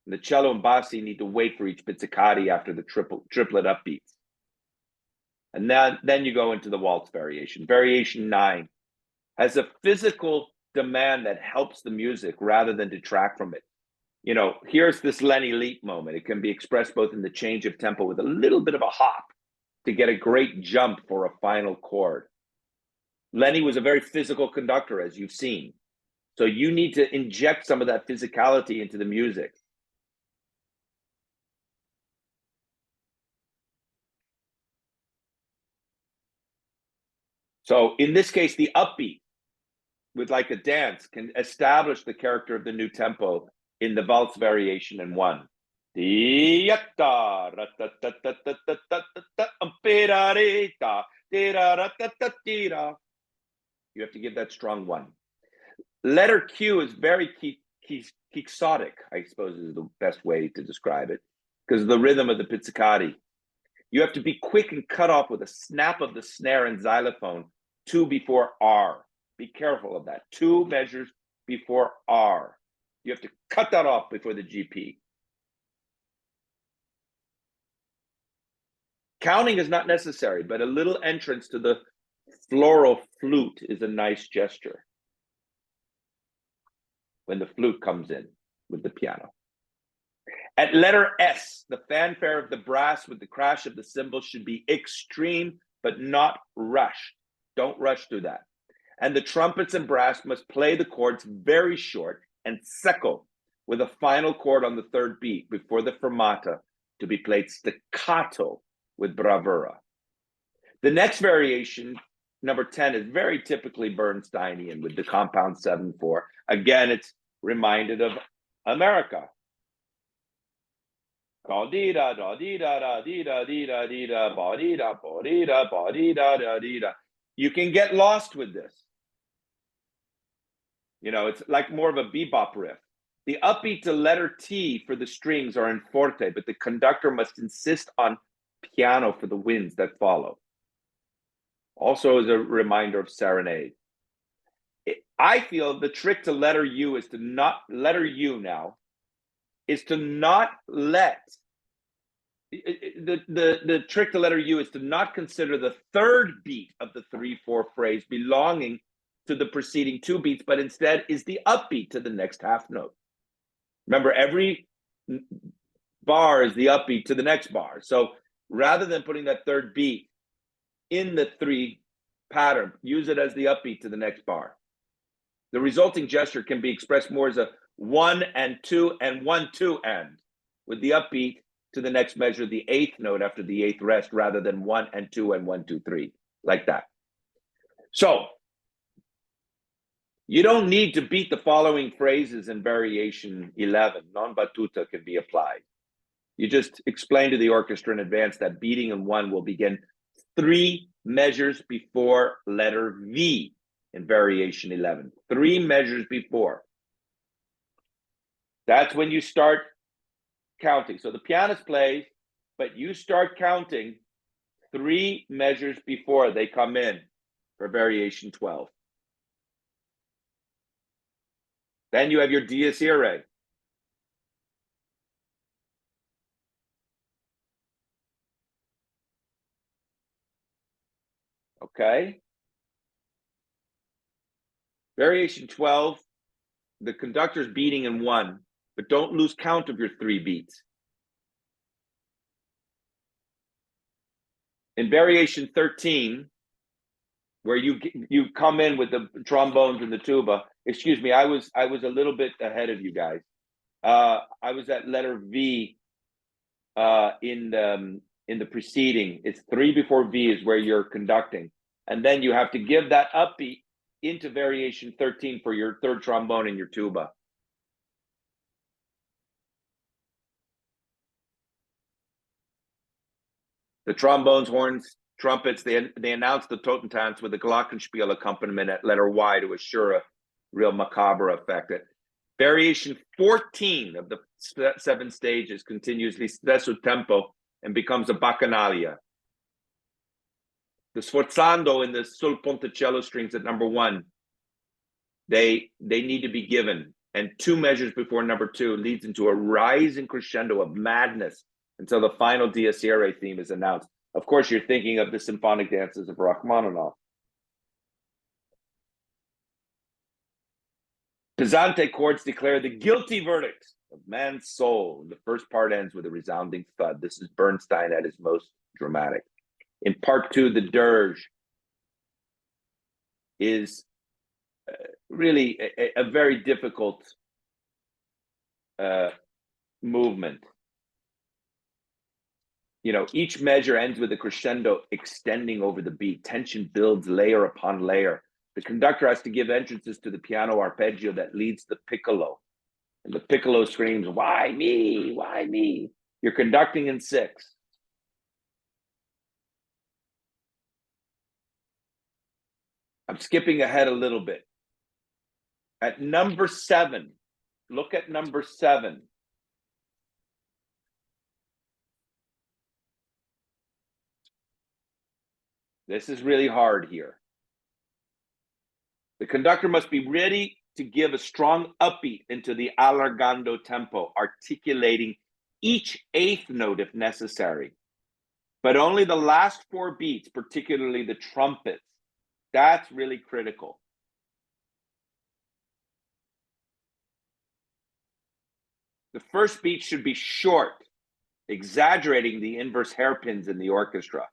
And the cello and bassi need to wait for each pizzicati after the triplet upbeats. And then you go into the waltz variation. Variation 9 has a physical demand that helps the music rather than detract from it. Here's this Lenny leap moment. It can be expressed both in the change of tempo with a little bit of a hop to get a great jump for a final chord. Lenny was a very physical conductor, as you've seen. So you need to inject some of that physicality into the music. So in this case, the upbeat with like a dance can establish the character of the new tempo in the waltz variation in 1. Tiata, ratatatatatatatata, amperareta, tira-ratatatira. You have to give that strong one. Letter Q is very quixotic, I suppose is the best way to describe it, because of the rhythm of the pizzicati. You have to be quick and cut off with a snap of the snare and xylophone, 2 before R. Be careful of that. 2 measures before R. You have to cut that off before the GP. Counting is not necessary, but a little entrance to the floral flute is a nice gesture when the flute comes in with the piano. At letter S, the fanfare of the brass with the crash of the cymbals should be extreme, but not rushed. Don't rush through that. And the trumpets and brass must play the chords very short and secco, with a final chord on the 3rd beat before the fermata to be played staccato with bravura. The next variation, number 10, is very typically Bernsteinian with the compound 7/4. Again, it's reminded of America. You can get lost with this. You know, it's like more of a bebop riff. The upbeat to letter T for the strings are in forte, but the conductor must insist on piano for the winds that follow. Also as a reminder of serenade. I feel the trick to letter U is to not, letter U now, is to not let, the trick to letter U is to not consider the 3rd beat of the 3/4 phrase belonging to the preceding 2 beats, but instead is the upbeat to the next half note. Remember, every bar is the upbeat to the next bar. So rather than putting that 3rd beat in the 3 pattern, use it as the upbeat to the next bar. The resulting gesture can be expressed more as a 1 and 2 and 1 2 and, with the upbeat to the next measure, the 8th note after the 8th rest, rather than 1 and 2 and 1 2 3, like that. So you don't need to beat the following phrases in variation 11. Non battuta can be applied. You just explain to the orchestra in advance that beating in 1 will begin 3 measures before letter V in variation 11. 3 measures before. That's when you start counting. So the pianist plays, but you start counting 3 measures before they come in for variation 12. Then you have your dies irae. Okay. Variation 12, the conductor's beating in 1, but don't lose count of your 3 beats. In variation 13, where you come in with the trombones and the tuba, excuse me, I was a little bit ahead of you guys. I was at letter V in the preceding. It's 3 before V is where you're conducting. And then you have to give that upbeat into variation 13 for your 3rd trombone and your tuba. The trombones, horns, trumpets, they announced the Totentanz with a glockenspiel accompaniment at letter Y to assure a real macabre effect. Variation 14 of the 7 stages continues the stesso tempo and becomes a bacchanalia. The sforzando in the sul ponticello strings at number 1, they need to be given, and 2 measures before number 2 leads into a rising crescendo of madness until the final dies irae theme is announced. Of course, you're thinking of the symphonic dances of Rachmaninoff. Pesante chords declare the guilty verdict of man's soul. The first part ends with a resounding thud. This is Bernstein at his most dramatic. In part 2, the dirge is really a very difficult movement. You know, each measure ends with a crescendo extending over the beat. Tension builds layer upon layer. The conductor has to give entrances to the piano arpeggio that leads the piccolo. And the piccolo screams, "Why me? Why me?" You're conducting in 6. I'm skipping ahead a little bit. At number 7, look at number 7. This is really hard here. The conductor must be ready to give a strong upbeat into the allargando tempo, articulating each 8th note if necessary. But only the last 4 beats, particularly the trumpets, that's really critical. The first beat should be short, exaggerating the inverse hairpins in the orchestra.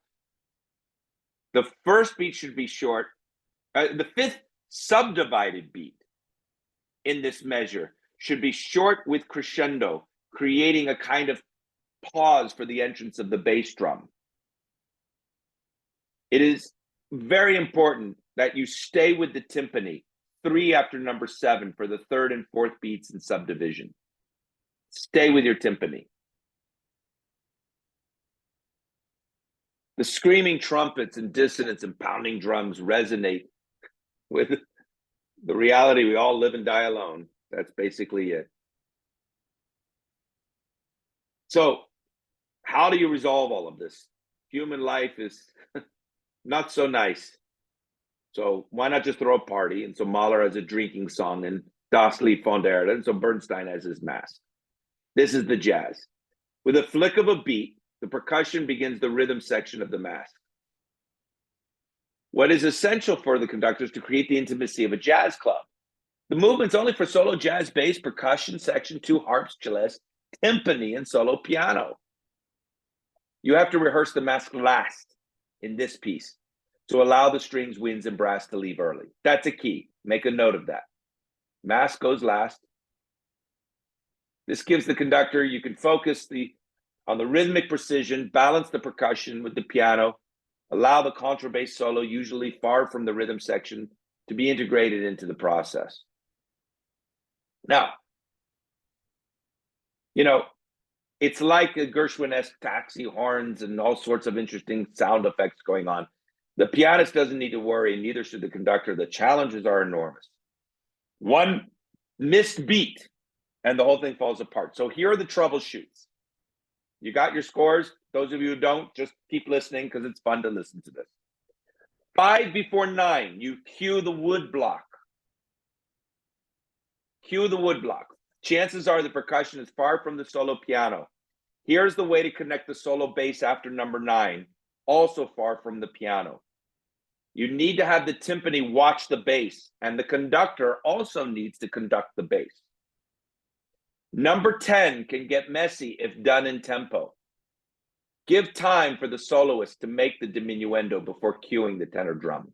The first beat should be short. The 5th subdivided beat in this measure should be short with crescendo, creating a kind of pause for the entrance of the bass drum. It is very important that you stay with the timpani 3 after number 7 for the 3rd and 4th beats in subdivision. Stay with your timpani. The screaming trumpets and dissonance and pounding drums resonate with the reality we all live and die alone. That's basically it. So, how do you resolve all of this? Human life is not so nice. So why not just throw a party? And so Mahler has a drinking song, and Das Lied von der Erde, and so Bernstein has his mass. This is the jazz. With a flick of a beat, the percussion begins the rhythm section of the mass. What is essential for the conductor is to create the intimacy of a jazz club. The movement's only for solo jazz, bass, percussion, section 2, harps, celeste, timpani, and solo piano. You have to rehearse the mass last in this piece to allow the strings, winds, and brass to leave early. That's a key. Make a note of that. Mass goes last. This gives the conductor, you can focus on the rhythmic precision, balance the percussion with the piano, allow the contrabass solo, usually far from the rhythm section, to be integrated into the process. Now, it's like a Gershwin-esque taxi horns and all sorts of interesting sound effects going on. The pianist doesn't need to worry, and neither should the conductor. The challenges are enormous. One missed beat, and the whole thing falls apart. So here are the troubleshoots. You got your scores. Those of you who don't, just keep listening because it's fun to listen to this. 5 before 9, you cue the wood block. Cue the wood block. Chances are the percussion is far from the solo piano. Here's the way to connect the solo bass after number 9, also far from the piano. You need to have the timpani watch the bass, and the conductor also needs to conduct the bass. Number 10 can get messy if done in tempo. Give time for the soloist to make the diminuendo before cueing the tenor drum.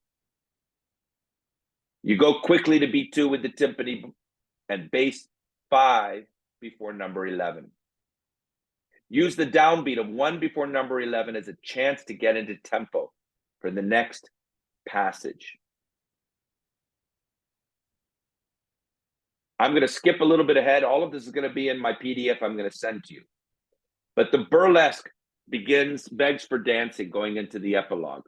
You go quickly to beat 2 with the timpani and bass 5 before number 11. Use the downbeat of 1 before number 11 as a chance to get into tempo for the next passage. I'm going to skip a little bit ahead. All of this is going to be in my PDF I'm going to send to you. But the burlesque begs for dancing going into the epilogue.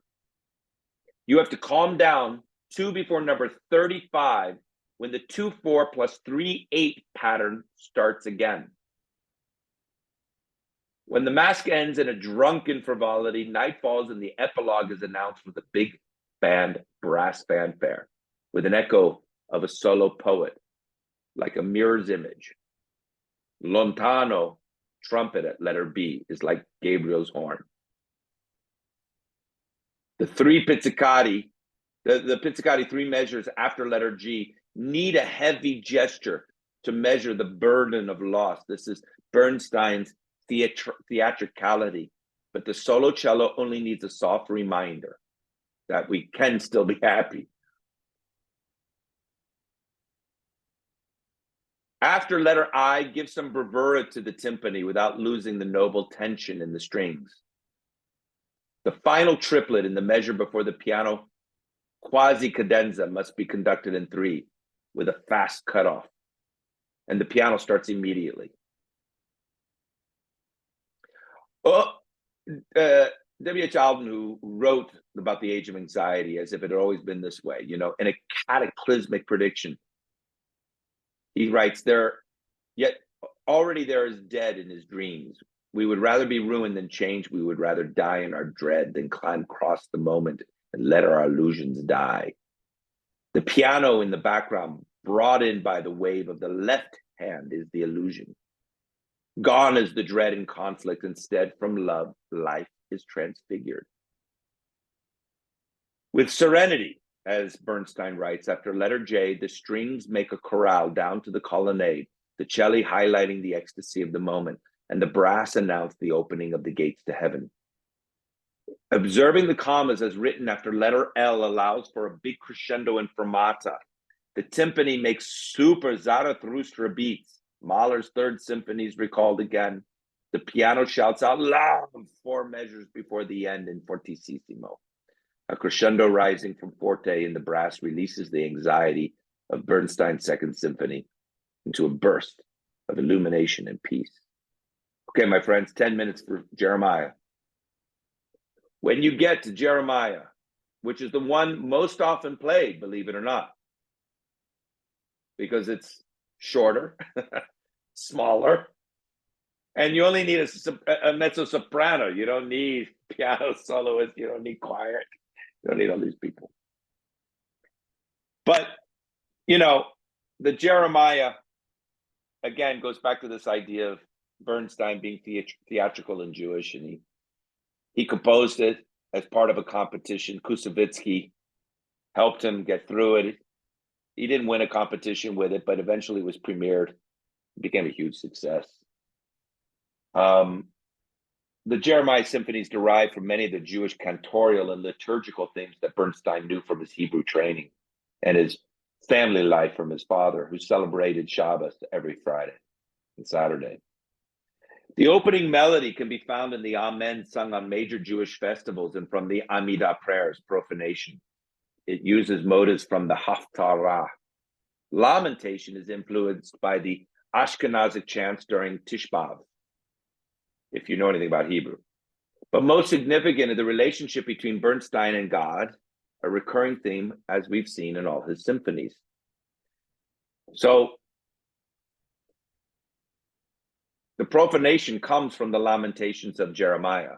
You have to calm down 2 before number 35 when the 2-4 plus 3-8 pattern starts again. When the mask ends in a drunken frivolity, night falls and the epilogue is announced with a big band brass fanfare with an echo of a solo poet, like a mirror's image. Lontano trumpet at letter B is like Gabriel's horn. The 3 pizzicati, the pizzicati 3 measures after letter G need a heavy gesture to measure the burden of loss. This is Bernstein's theatricality, but the solo cello only needs a soft reminder that we can still be happy. After letter I, give some bravura to the timpani without losing the noble tension in the strings. The final triplet in the measure before the piano, quasi cadenza, must be conducted in 3 with a fast cutoff. and the piano starts immediately. W.H. Auden, who wrote about the age of anxiety as if it had always been this way, in a cataclysmic prediction, he writes, yet already there is dead in his dreams. We would rather be ruined than changed. We would rather die in our dread than climb across the moment and let our illusions die. The piano in the background, brought in by the wave of the left hand, is the illusion. Gone is the dread and conflict. Instead, from love, life is transfigured. With serenity, as Bernstein writes, after letter J, the strings make a chorale down to the colonnade, the cello highlighting the ecstasy of the moment, and the brass announce the opening of the gates to heaven. Observing the commas as written after letter L allows for a big crescendo and fermata. The timpani makes super Zarathustra beats. Mahler's third symphony is recalled again. The piano shouts out loud 4 measures before the end in fortissimo. A crescendo rising from forte in the brass releases the anxiety of Bernstein's Second Symphony into a burst of illumination and peace. Okay, my friends, 10 minutes for Jeremiah. When you get to Jeremiah, which is the one most often played, believe it or not, because it's shorter, smaller, and you only need a mezzo-soprano. You don't need piano soloist. You don't need choir. You don't need all these people. But, the Jeremiah, again, goes back to this idea of Bernstein being theatrical and Jewish, and he composed it as part of a competition. Kusevitsky helped him get through it. He didn't win a competition with it, but eventually it was premiered. It became a huge success. The Jeremiah symphonies derive from many of the Jewish cantorial and liturgical themes that Bernstein knew from his Hebrew training and his family life from his father, who celebrated Shabbos every Friday and Saturday. The opening melody can be found in the Amen sung on major Jewish festivals and from the Amidah prayers, profanation. It uses motives from the Haftarah. Lamentation is influenced by the Ashkenazic chants during Tish B'Av, if you know anything about Hebrew. But most significant is the relationship between Bernstein and God, a recurring theme as we've seen in all his symphonies. So the profanation comes from the lamentations of Jeremiah.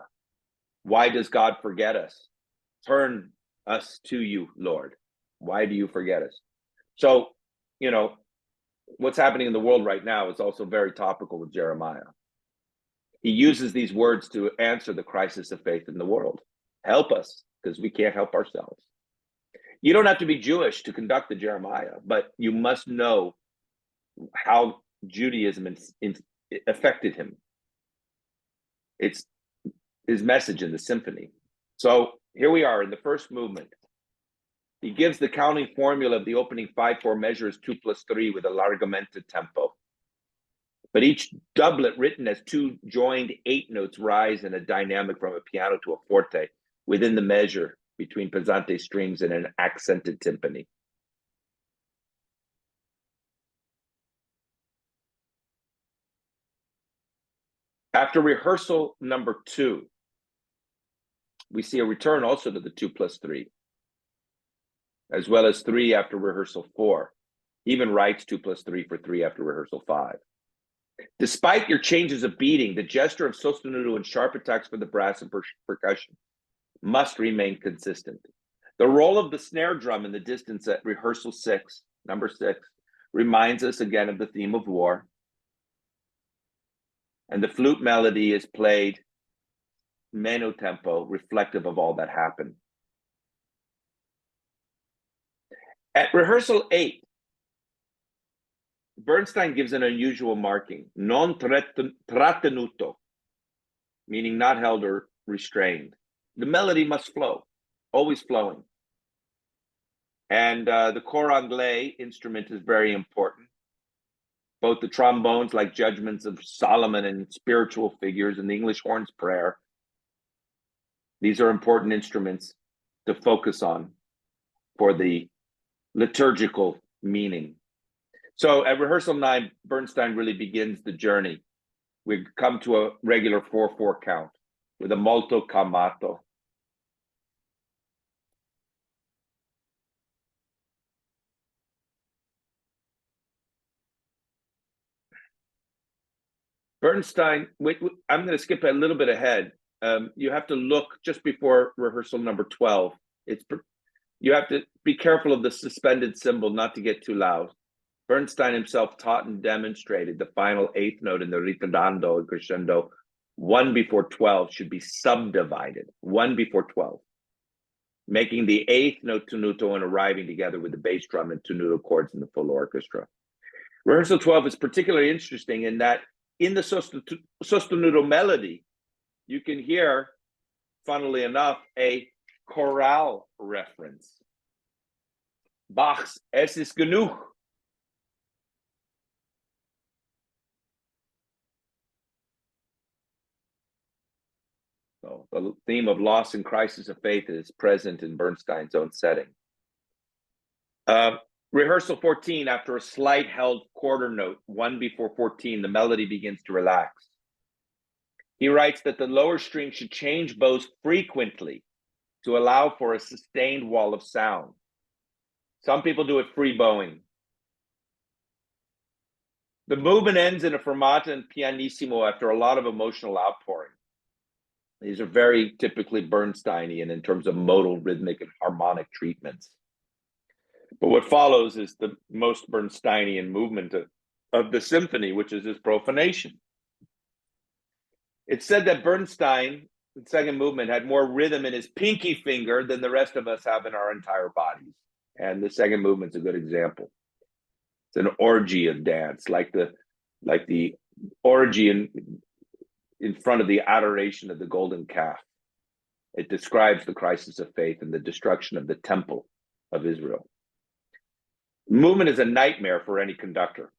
Why does God forget us? Turn us to you, Lord. Why do you forget us? So, what's happening in the world right now is also very topical with Jeremiah. He uses these words to answer the crisis of faith in the world. Help us, because we can't help ourselves. You don't have to be Jewish to conduct the Jeremiah, but you must know how Judaism affected him. It's his message in the symphony. So here we are in the first movement. He gives the counting formula of the opening 5/4 measures 2+3 with a largamente tempo. But each doublet written as 2 joined 8 notes rise in a dynamic from a piano to a forte within the measure between pesante strings and an accented timpani. After rehearsal number 2, we see a return also to the 2+3, as well as 3 after rehearsal 4. He even writes 2+3 for 3 after rehearsal 5. Despite your changes of beating, the gesture of sostenuto and sharp attacks for the brass and percussion must remain consistent. The role of the snare drum in the distance at rehearsal 6, number 6, reminds us again of the theme of war. And the flute melody is played meno tempo, reflective of all that happened. At rehearsal 8, Bernstein gives an unusual marking, non trattenuto, meaning not held or restrained. The melody must flow, always flowing. And the cor anglais instrument is very important. Both the trombones, like Judgments of Solomon and spiritual figures, and the English horn's prayer. These are important instruments to focus on for the liturgical meaning. So at rehearsal 9, Bernstein really begins the journey. We come to a regular 4/4 count with a molto calmato. Bernstein, I'm going to skip a little bit ahead. You have to look just before rehearsal number 12. You have to be careful of the suspended symbol, not to get too loud. Bernstein himself taught and demonstrated the final 8th note in the ritornando and crescendo 1 before 12 should be subdivided, 1 before 12, making the 8th note tenuto and arriving together with the bass drum and tenuto chords in the full orchestra. Rehearsal 12 is particularly interesting in that in the sostenuto melody, you can hear, funnily enough, a chorale reference. Bach's Es ist genug. So the theme of loss and crisis of faith is present in Bernstein's own setting. Rehearsal 14, after a slight held quarter note, 1 before 14, the melody begins to relax. He writes that the lower string should change bows frequently to allow for a sustained wall of sound. Some people do it free bowing. The movement ends in a fermata and pianissimo after a lot of emotional outpouring. These are very typically Bernsteinian in terms of modal, rhythmic, and harmonic treatments. But what follows is the most Bernsteinian movement of the symphony, which is his profanation. It's said that Bernstein, the second movement, had more rhythm in his pinky finger than the rest of us have in our entire bodies. And the second movement's a good example. It's an orgy of dance, like the orgy in front of the adoration of the golden calf. It describes the crisis of faith and the destruction of the temple of Israel. Movement is a nightmare for any conductor,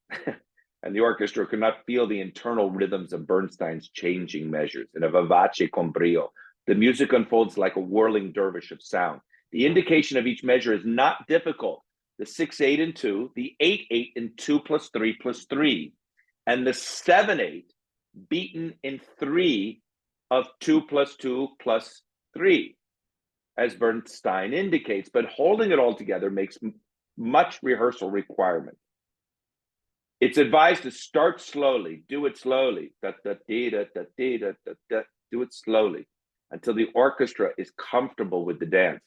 and the orchestra could not feel the internal rhythms of Bernstein's changing measures. In a vivace con brio, the music unfolds like a whirling dervish of sound. The indication of each measure is not difficult. The 6/8 and 2, the 8/8 and 2 plus 3 plus 3, and the 7/8 beaten in 3 of 2 plus 2 plus 3, as Bernstein indicates, but holding it all together makes much rehearsal requirement. It's advised to start slowly, do it slowly, do it slowly until the orchestra is comfortable with the dance.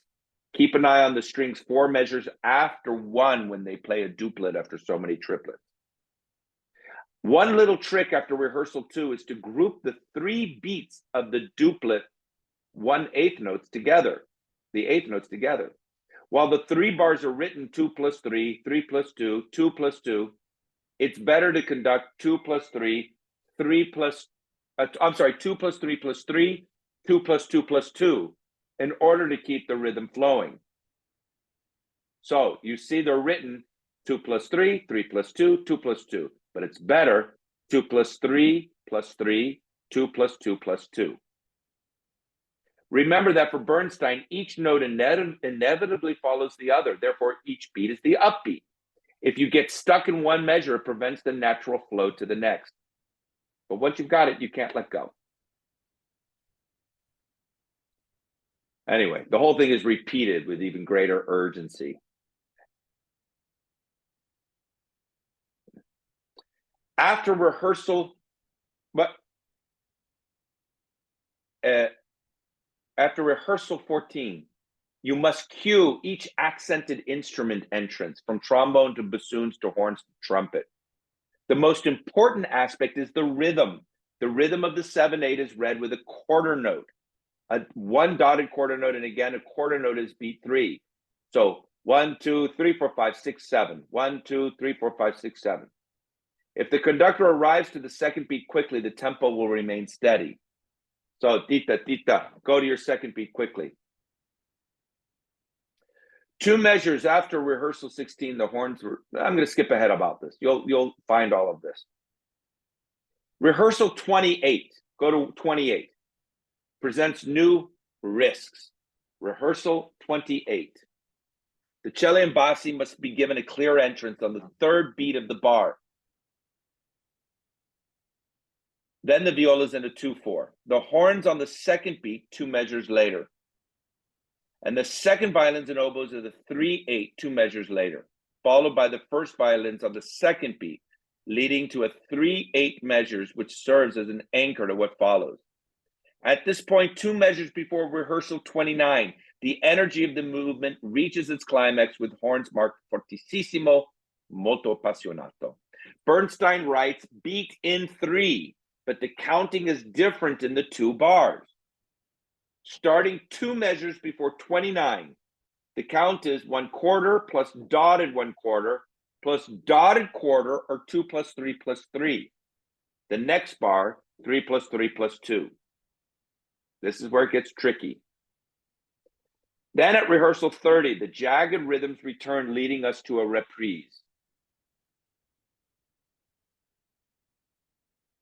Keep an eye on the strings 4 measures after 1 when they play a duplet after so many triplets. One little trick after rehearsal 2 is to group the 3 beats of the duplet 1/8 notes together, the 8th notes together. While the 3 bars are written 2 plus 3, 3 plus 2, 2 plus 2, it's better to conduct 2 plus 3, 3 plus, 2 plus 3 plus 3, 2 plus 2 plus 2, in order to keep the rhythm flowing. So you see they're written 2 plus 3, 3 plus 2, 2 plus 2, but it's better 2 plus 3 plus 3, 2 plus 2 plus 2. Remember that for Bernstein, each note inevitably follows the other. Therefore, each beat is the upbeat. If you get stuck in one measure, it prevents the natural flow to the next. But once you've got it, you can't let go. Anyway, the whole thing is repeated with even greater urgency. After rehearsal, after rehearsal 14, you must cue each accented instrument entrance, from trombone to bassoons to horns to trumpet. The most important aspect is the rhythm. The rhythm of the 7/8 is read with a quarter note, one dotted quarter note, and again, a quarter note is beat 3. So 1, 2, 3, 4, 5, 6, 7. 1, 2, 3, 4, 5, 6, 7. If the conductor arrives to the second beat quickly, the tempo will remain steady. So tita, tita, go to your second beat quickly. 2 measures after rehearsal 16, the horns were, I'm going to skip ahead about this. You'll find all of this. Rehearsal 28, go to 28, presents new risks. Rehearsal 28. The cello and bassi must be given a clear entrance on the third beat of the bar. Then the violas in a 2/4. The horns on the second beat 2 measures later. And the second violins and oboes are the 3/8 2 measures later, followed by the first violins on the second beat, leading to a 3/8 measures, which serves as an anchor to what follows. At this point, 2 measures before rehearsal 29, the energy of the movement reaches its climax with horns marked fortissimo, molto appassionato. Bernstein writes, beat in 3, but the counting is different in the 2 bars. Starting 2 measures before 29, the count is 1/4 plus dotted 1/4 plus dotted quarter, or 2 plus 3 plus 3. The next bar, 3 plus 3 plus 2. This is where it gets tricky. Then at rehearsal 30, the jagged rhythms return, leading us to a reprise.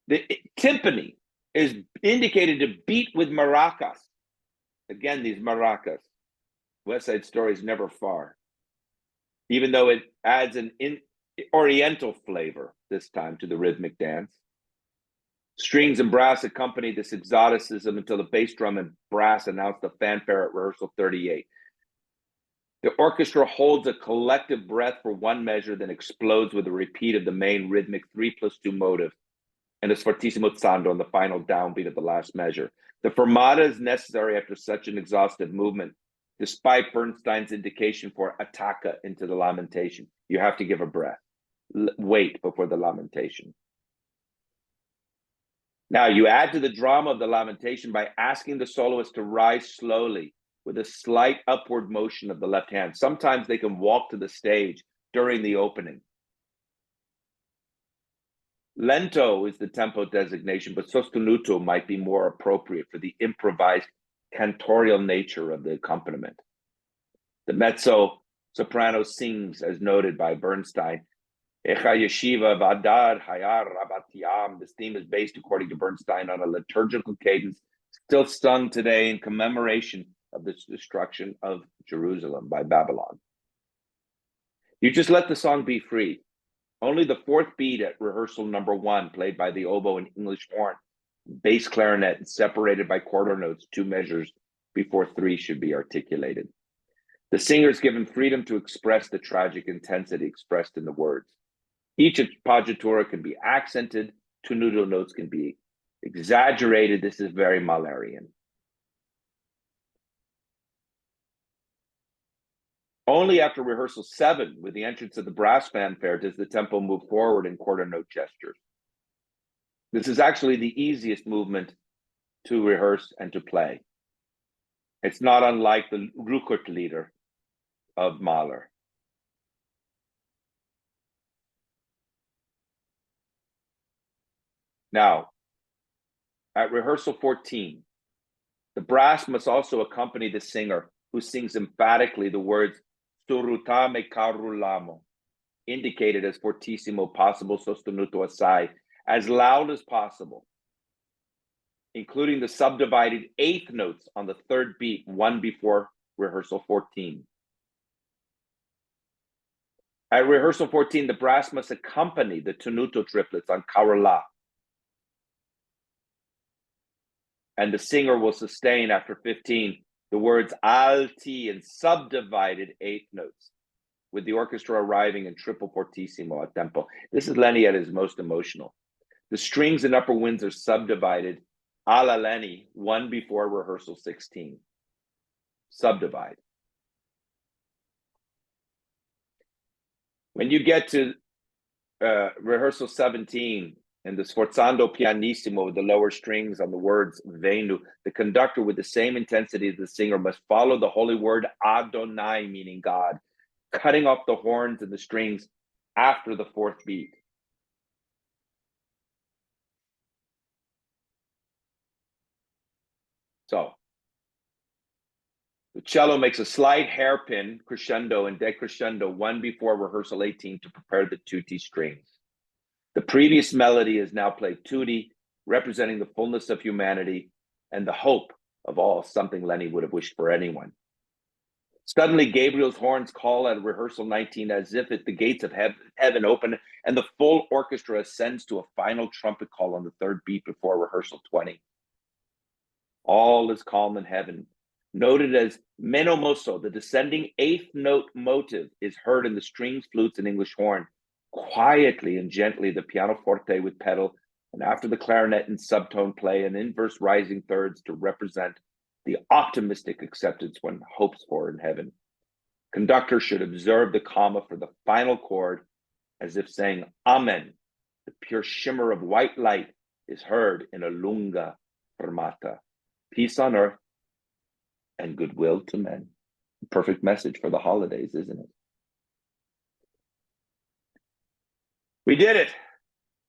The timpani is indicated to beat with maracas. Again, these maracas. West Side Story is never far, even though it adds an oriental flavor this time to the rhythmic dance. Strings and brass accompany this exoticism until the bass drum and brass announce the fanfare at rehearsal 38. The orchestra holds a collective breath for 1 measure, then explodes with a repeat of the main rhythmic 3+2 motive and a sfortissimo zando on the final downbeat of the last measure. The fermata is necessary after such an exhaustive movement, despite Bernstein's indication for attacca into the lamentation. You have to give a breath. Wait before the lamentation. Now, you add to the drama of the lamentation by asking the soloist to rise slowly with a slight upward motion of the left hand. Sometimes they can walk to the stage during the opening. Lento is the tempo designation, but sostenuto might be more appropriate for the improvised cantorial nature of the accompaniment. The mezzo-soprano sings, as noted by Bernstein, Echa Yeshiva Vadar Hayar Rabatiam. This theme is based, according to Bernstein, on a liturgical cadence still sung today in commemoration of the destruction of Jerusalem by Babylon. You just let the song be free. Only the 4th beat at rehearsal number 1, played by the oboe and English horn, bass clarinet, and separated by quarter notes 2 measures before 3 should be articulated. The singer is given freedom to express the tragic intensity expressed in the words. Each appoggiatura can be accented, tenuto notes can be exaggerated. This is very Mahlerian. Only after rehearsal 7, with the entrance of the brass fanfare, does the tempo move forward in quarter note gestures. This is actually the easiest movement to rehearse and to play. It's not unlike the Rückert-Lieder of Mahler. Now, at rehearsal 14, the brass must also accompany the singer, who sings emphatically the words "Surutame carulamo," indicated as fortissimo, possible sostenuto assai, as loud as possible, including the subdivided 8th notes on the 3rd beat, 1 before rehearsal 14. At rehearsal 14, the brass must accompany the tenuto triplets on Carula, and the singer will sustain after 15 the words alti and subdivided 8th notes, with the orchestra arriving in triple fortissimo a tempo. This is Lenny at his most emotional. The strings and upper winds are subdivided alla Lenny, 1 before rehearsal 16. Subdivide. When you get to rehearsal 17, and the sforzando pianissimo with the lower strings on the words venu, the conductor, with the same intensity as the singer, must follow the holy word Adonai, meaning God, cutting off the horns and the strings after the 4th beat. So, the cello makes a slight hairpin crescendo and decrescendo 1 before rehearsal 18 to prepare the tutti strings. The previous melody is now played tutti, representing the fullness of humanity and the hope of all, something Lenny would have wished for anyone. Suddenly, Gabriel's horns call at rehearsal 19 as if the gates of heaven open, and the full orchestra ascends to a final trumpet call on the third beat before rehearsal 20. All is calm in heaven. Noted as meno mosso, the descending eighth note motive is heard in the strings, flutes, and English horn. Quietly and gently, the pianoforte with pedal, and after the clarinet and subtone play, an inverse rising thirds to represent the optimistic acceptance one hopes for in heaven. Conductor should observe the comma for the final chord as if saying Amen. The pure shimmer of white light is heard in a lunga fermata. Peace on earth and goodwill to men. Perfect message for the holidays, isn't it? We did it.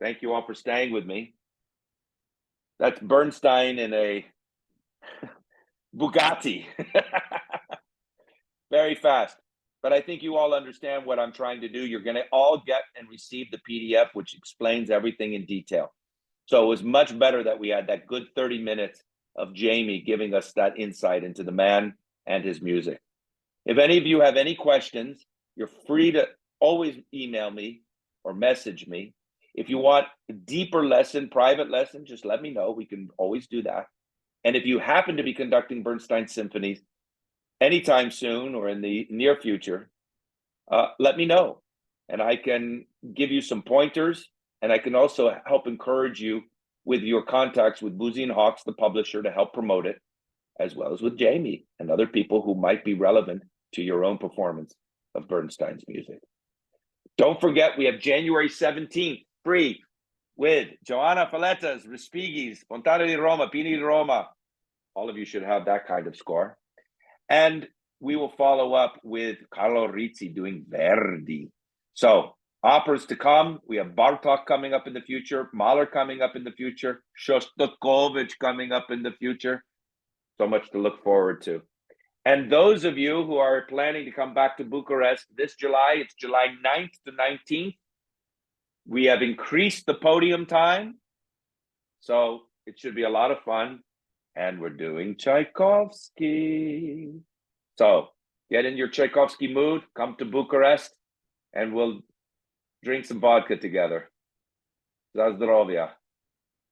Thank you all for staying with me. That's Bernstein in a Bugatti. Very fast. But I think you all understand what I'm trying to do. You're going to all get and receive the PDF, which explains everything in detail. So it was much better that we had that good 30 minutes of Jamie giving us that insight into the man and his music. If any of you have any questions, you're free to always email me or message me. If you want a deeper lesson, private lesson, just let me know. We can always do that. And if you happen to be conducting Bernstein symphonies anytime soon or in the near future, let me know. And I can give you some pointers, and I can also help encourage you with your contacts with Boosey and Hawkes, the publisher, to help promote it, as well as with Jamie and other people who might be relevant to your own performance of Bernstein's music. Don't forget, we have January 17th, free, with Joanna Faletta's, Respighi's, Fontana di Roma, Pini di Roma. All of you should have that kind of score. And we will follow up with Carlo Rizzi doing Verdi. So, operas to come. We have Bartók coming up in the future, Mahler coming up in the future, Shostakovich coming up in the future. So much to look forward to. And those of you who are planning to come back to Bucharest this July, it's July 9th to 19th. We have increased the podium time. So it should be a lot of fun. And we're doing Tchaikovsky. So get in your Tchaikovsky mood, come to Bucharest, and we'll drink some vodka together. Zazdrovia.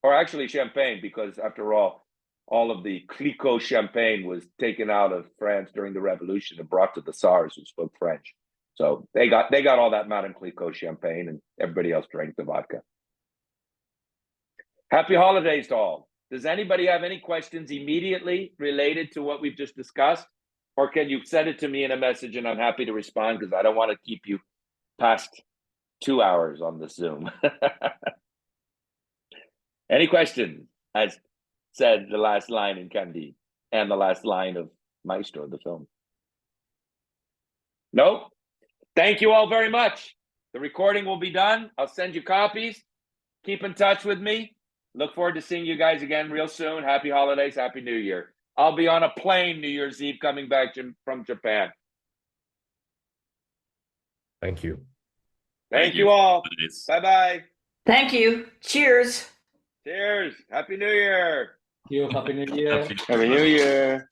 Or actually champagne, because after all of the Clicquot champagne was taken out of France during the revolution and brought to the Tsars who spoke French. So they got all that Madame Clicquot champagne, and everybody else drank the vodka. Happy holidays to all. Does anybody have any questions immediately related to what we've just discussed? Or can you send it to me in a message and I'm happy to respond, because I don't want to keep you past 2 hours on the Zoom. Any questions? As said the last line in Candide and the last line of Maestro, the film. No? Thank you all very much. The recording will be done. I'll send you copies. Keep in touch with me. Look forward to seeing you guys again real soon. Happy holidays. Happy New Year. I'll be on a plane New Year's Eve coming back from Japan. Thank you. Thank you all. Bye-bye. Thank you. Cheers. Cheers. Happy New Year. Thank you. Happy New Year. Happy New Year.